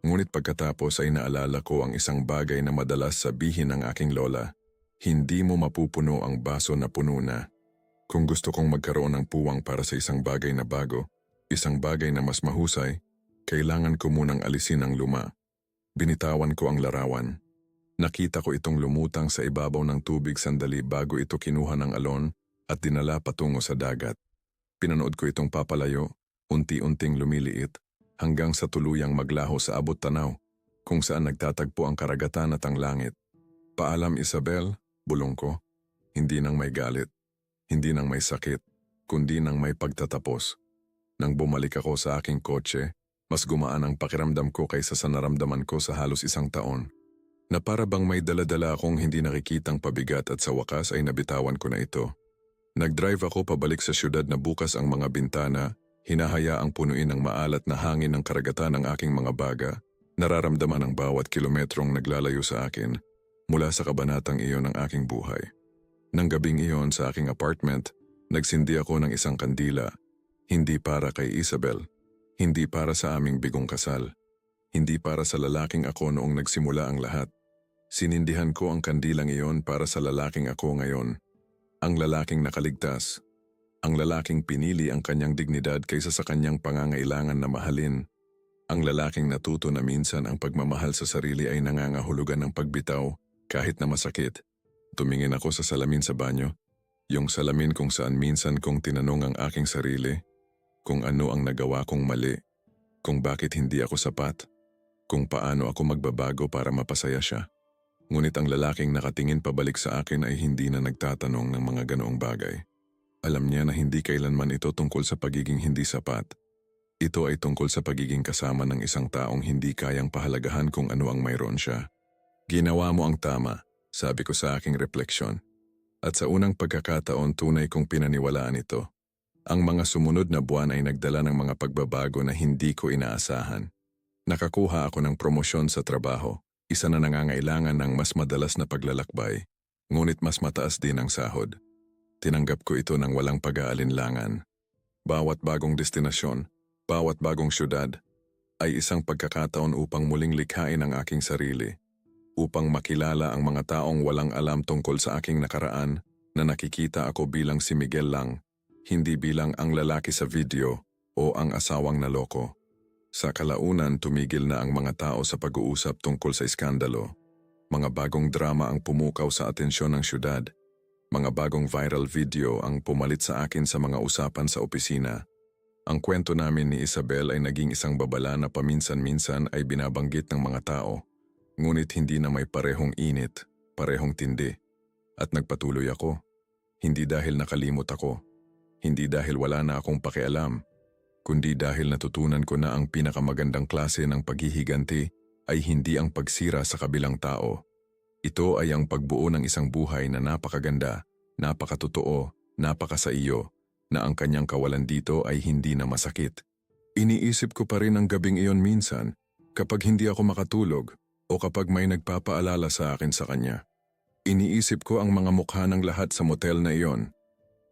Ngunit pagkatapos ay naalala ko ang isang bagay na madalas sabihin ng aking lola. Hindi mo mapupuno ang baso na puno na. Kung gusto kong magkaroon ng puwang para sa isang bagay na bago, isang bagay na mas mahusay, kailangan ko munang alisin ang luma. Binitawan ko ang larawan. Nakita ko itong lumutang sa ibabaw ng tubig sandali bago ito kinuha ng alon at dinala patungo sa dagat. Pinanood ko itong papalayo, unti-unting lumiliit, hanggang sa tuluyang maglaho sa abot tanaw, kung saan nagtatagpo ang karagatan at ang langit. Paalam Isabel, bulong ko, hindi nang may galit, hindi nang may sakit, kundi nang may pagtatapos. Nang bumalik ako sa aking kotse, mas gumaan ang pakiramdam ko kaysa sa naramdaman ko sa halos 1 taon. Na para bang may daladala akong hindi nakikitang pabigat at sa wakas ay nabitawan ko na ito. Nag-drive ako pabalik sa syudad na bukas ang mga bintana, hinahayaang punuin ng maalat na hangin ng karagatan ng aking mga baga, nararamdaman ang bawat kilometrong naglalayo sa akin mula sa kabanatang iyon ng aking buhay. Nang gabing iyon sa aking apartment, nagsindi ako ng isang kandila, hindi para kay Isabel, hindi para sa aming bigong kasal. Hindi para sa lalaking ako noong nagsimula ang lahat. Sinindihan ko ang kandilang iyon para sa lalaking ako ngayon. Ang lalaking nakaligtas. Ang lalaking pinili ang kanyang dignidad kaysa sa kanyang pangangailangan na mahalin. Ang lalaking natuto na minsan ang pagmamahal sa sarili ay nangangahulugan ng pagbitaw kahit na masakit. Tumingin ako sa salamin sa banyo. Yung salamin kung saan minsan kong tinanong ang aking sarili. Kung ano ang nagawa kong mali. Kung bakit hindi ako sapat. Kung paano ako magbabago para mapasaya siya. Ngunit ang lalaking nakatingin pabalik sa akin ay hindi na nagtatanong ng mga ganoong bagay. Alam niya na hindi kailanman ito tungkol sa pagiging hindi sapat. Ito ay tungkol sa pagiging kasama ng isang taong hindi kayang pahalagahan kung ano ang mayroon siya. Ginawa mo ang tama, sabi ko sa aking refleksyon. At sa unang pagkakataon tunay kong pinaniwalaan ito. Ang mga sumunod na buwan ay nagdala ng mga pagbabago na hindi ko inaasahan. Nakakuha ako ng promosyon sa trabaho, isa na nangangailangan ng mas madalas na paglalakbay. Ngunit mas mataas din ang sahod. Tinanggap ko ito ng walang pag-aalinlangan. Bawat bagong destinasyon, bawat bagong syudad, ay isang pagkakataon upang muling likhain ang aking sarili. Upang makilala ang mga taong walang alam tungkol sa aking nakaraan na nakikita ako bilang si Miguel lang, hindi bilang ang lalaki sa video o ang asawang naloko. Sa kalaunan, tumigil na ang mga tao sa pag-uusap tungkol sa iskandalo. Mga bagong drama ang pumukaw sa atensyon ng syudad. Mga bagong viral video ang pumalit sa akin sa mga usapan sa opisina. Ang kwento namin ni Isabel ay naging isang babala na paminsan-minsan ay binabanggit ng mga tao, ngunit hindi na may parehong init, parehong tindi. At nagpatuloy ako. Hindi dahil nakalimot ako. Hindi dahil wala na akong pakialam. Kundi dahil natutunan ko na ang pinakamagandang klase ng paghihiganti ay hindi ang pagsira sa kabilang tao. Ito ay ang pagbuo ng isang buhay na napakaganda, napakatotoo, napakasaiyo, na ang kanyang kawalan dito ay hindi na masakit. Iniisip ko pa rin ang gabing iyon minsan, kapag hindi ako makatulog o kapag may nagpapaalala sa akin sa kanya. Iniisip ko ang mga mukha ng lahat sa motel na iyon,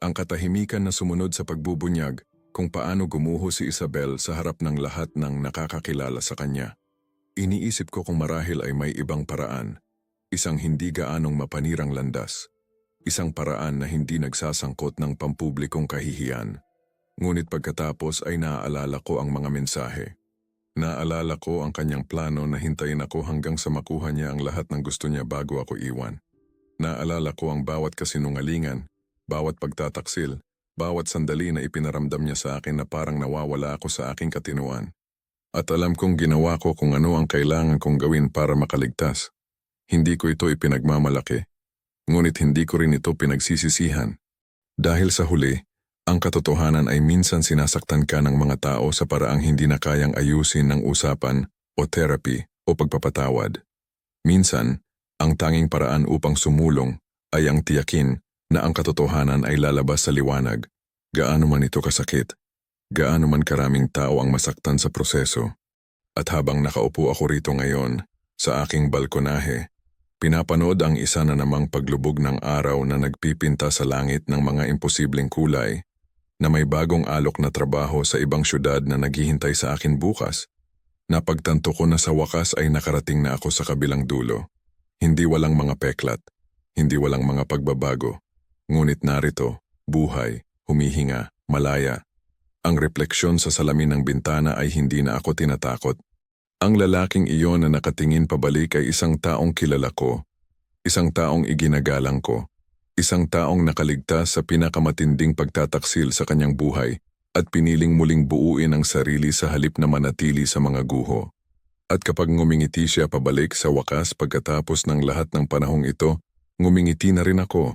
ang katahimikan na sumunod sa pagbubunyag kung paano gumuho si Isabel sa harap ng lahat ng nakakakilala sa kanya. Iniisip ko kung marahil ay may ibang paraan. Isang hindi gaanong mapanirang landas. Isang paraan na hindi nagsasangkot ng pampublikong kahihiyan. Ngunit pagkatapos ay naaalala ko ang mga mensahe. Naaalala ko ang kanyang plano na hintayin ako hanggang sa makuha niya ang lahat ng gusto niya bago ako iwan. Naaalala ko ang bawat kasinungalingan, bawat pagtataksil, bawat sandali na ipinaramdam niya sa akin na parang nawawala ako sa aking katinuan. At alam kong ginawa ko kung ano ang kailangan kong gawin para makaligtas. Hindi ko ito ipinagmamalaki, ngunit hindi ko rin ito pinagsisisihan. Dahil sa huli, ang katotohanan ay minsan sinasaktan ka ng mga tao sa paraang hindi na kayang ayusin ng usapan o therapy o pagpapatawad. Minsan, ang tanging paraan upang sumulong ay ang tiyakin na ang katotohanan ay lalabas sa liwanag, gaano man ito kasakit, gaano man karaming tao ang masaktan sa proseso. At habang nakaupo ako rito ngayon, sa aking balkonahe, pinapanood ang isa na namang paglubog ng araw na nagpipinta sa langit ng mga imposibleng kulay, na may bagong alok na trabaho sa ibang syudad na naghihintay sa akin bukas. Napagtanto ko na sa wakas ay nakarating na ako sa kabilang dulo. Hindi walang mga peklat, hindi walang mga pagbabago, ngunit narito, buhay, humihinga, malaya. Ang refleksyon sa salamin ng bintana ay hindi na ako tinatakot. Ang lalaking iyon na nakatingin pabalik ay isang taong kilala ko, isang taong iginagalang ko, isang taong nakaligtas sa pinakamatinding pagtataksil sa kanyang buhay at piniling muling buuin ang sarili sa halip na manatili sa mga guho. At kapag ngumingiti siya pabalik sa wakas pagkatapos ng lahat ng panahong ito, ngumingiti na rin ako.